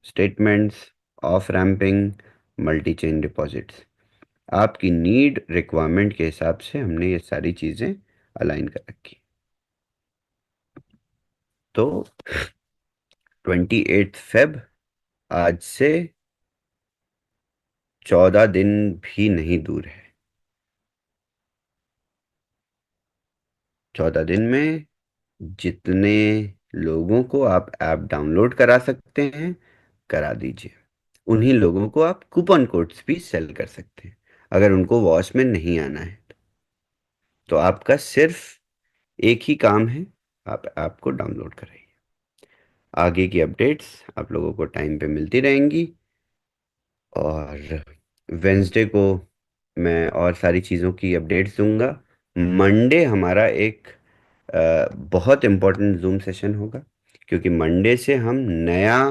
Statements, off ramping, multi chain deposits, आपकी नीड रिक्वायरमेंट के हिसाब से हमने ये सारी चीज़ें अलाइन कर रखी। तो 28 फेब, आज से 14 दिन भी नहीं दूर है। 14 दिन में जितने लोगों को आप ऐप डाउनलोड करा सकते हैं करा दीजिए। उन्हीं लोगों को आप कूपन कोड्स भी सेल कर सकते हैं अगर उनको वॉच में नहीं आना है। तो आपका सिर्फ एक ही काम है, आप ऐप को डाउनलोड कराइए। आगे की अपडेट्स आप लोगों को टाइम पे मिलती रहेंगी, और वेंसडे को मैं और सारी चीज़ों की अपडेट्स दूंगा। मंडे हमारा एक बहुत इम्पोर्टेंट जूम सेशन होगा, क्योंकि मंडे से हम नया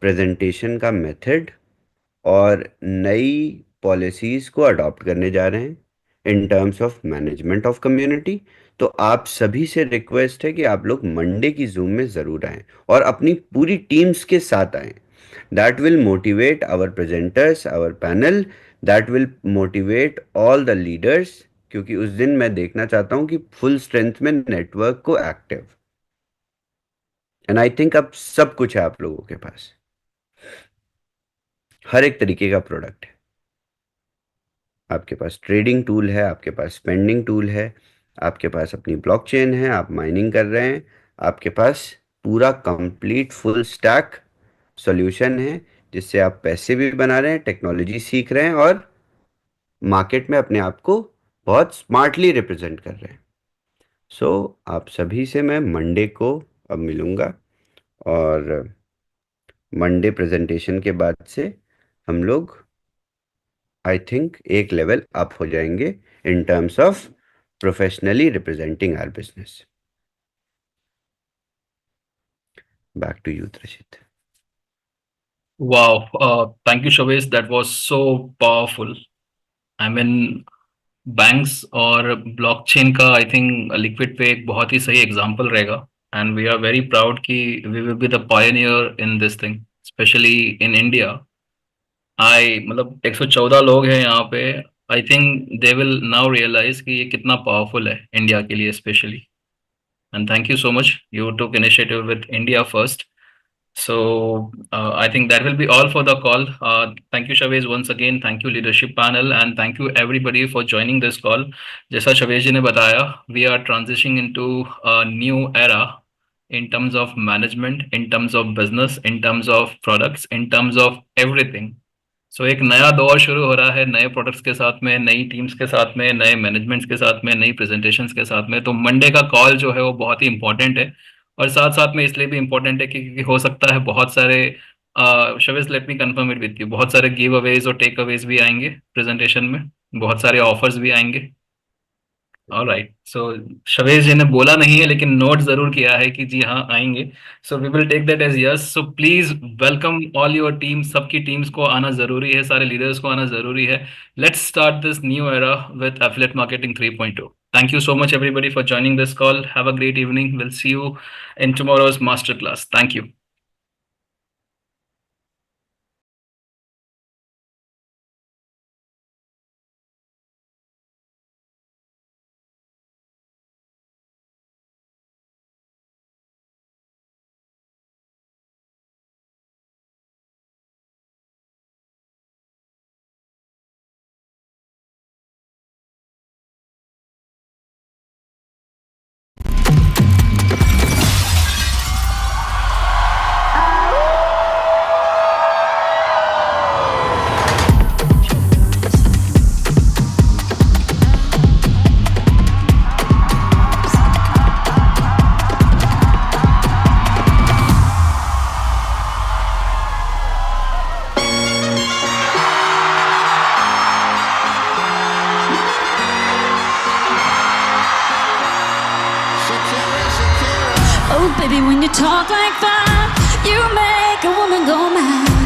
प्रेजेंटेशन का मेथड और नई पॉलिसीज़ को अडॉप्ट करने जा रहे हैं इन terms of management of community. तो आप सभी से रिक्वेस्ट है कि आप लोग मंडे की जूम में ज़रूर आएं और अपनी पूरी टीम्स के साथ आएं। That will motivate our presenters, our panel, that will motivate all the leaders, क्योंकि उस दिन मैं देखना चाहता हूं कि फुल स्ट्रेंथ में नेटवर्क को एक्टिव। एंड आई थिंक अब सब कुछ है आप लोगों के पास, हर एक तरीके का प्रोडक्ट है आपके पास। ट्रेडिंग टूल है आपके पास, स्पेंडिंग टूल है आपके पास, अपनी ब्लॉकचेन है, आप माइनिंग कर रहे हैं, आपके पास पूरा कंप्लीट फुल स्टैक सॉल्यूशन है, जिससे आप पैसे भी बना रहे हैं, टेक्नोलॉजी सीख रहे हैं और मार्केट में अपने आप को बहुत स्मार्टली रिप्रेजेंट कर रहे हैं। सो आप सभी से मैं मंडे को अब मिलूंगा, और मंडे प्रेजेंटेशन के बाद से हम लोग आई थिंक एक लेवल अप हो जाएंगे in terms of professionally representing our business. Back to you Trishit. Wow, thank you, Shavesh. That was so powerful. I mean, banks और ब्लॉकचेन का आई थिंक लिक्विड पे एक बहुत ही सही एग्जांपल रहेगा, and we are very proud कि we will be the pioneer in this thing, specially in India. मतलब 114 लोग हैं यहाँ पे। I think they will now realize कि ये कितना पावरफुल है इंडिया के लिए specially. And thank you so much, you took initiative with India first. So I think that will be all for the call. Thank you, Shavesh, once again. Thank you, leadership panel, and thank you everybody for joining this call. जैसा शवेश जी ने बताया, we are transitioning into a new era in terms of management, in terms of business, in terms of products, in terms of everything. So एक नया दौर शुरू हो रहा है, नए प्रोडक्ट्स के साथ में, नई टीम्स के साथ में, नए मैनेजमेंट्स के साथ में, नई प्रेजेंटेशंस के साथ में। तो मंडे का कॉल जो है वो बहुत ही इंपॉर्टेंट है, और साथ साथ में इसलिए भी इम्पोर्टेंट है क्योंकि हो सकता है बहुत सारे Shavez, let me confirm it with you, बहुत सारे गिव अवेज और टेक अवेज भी आएंगे प्रेजेंटेशन में, बहुत सारे ऑफर्स भी आएंगे। ऑलराइट, सो शवेज जी ने बोला नहीं है लेकिन नोट जरूर किया है कि जी हाँ आएंगे। So we will take that as yes. So please welcome all your team, सबकी टीम्स को आना जरूरी है, सारे लीडर्स को आना जरूरी है। Let's start this new era with affiliate marketing 3.0. Thank you so much everybody for joining this call. Have a great evening. We'll see you in tomorrow's masterclass. Thank you. Oh baby, when you talk like that, you make a woman go mad.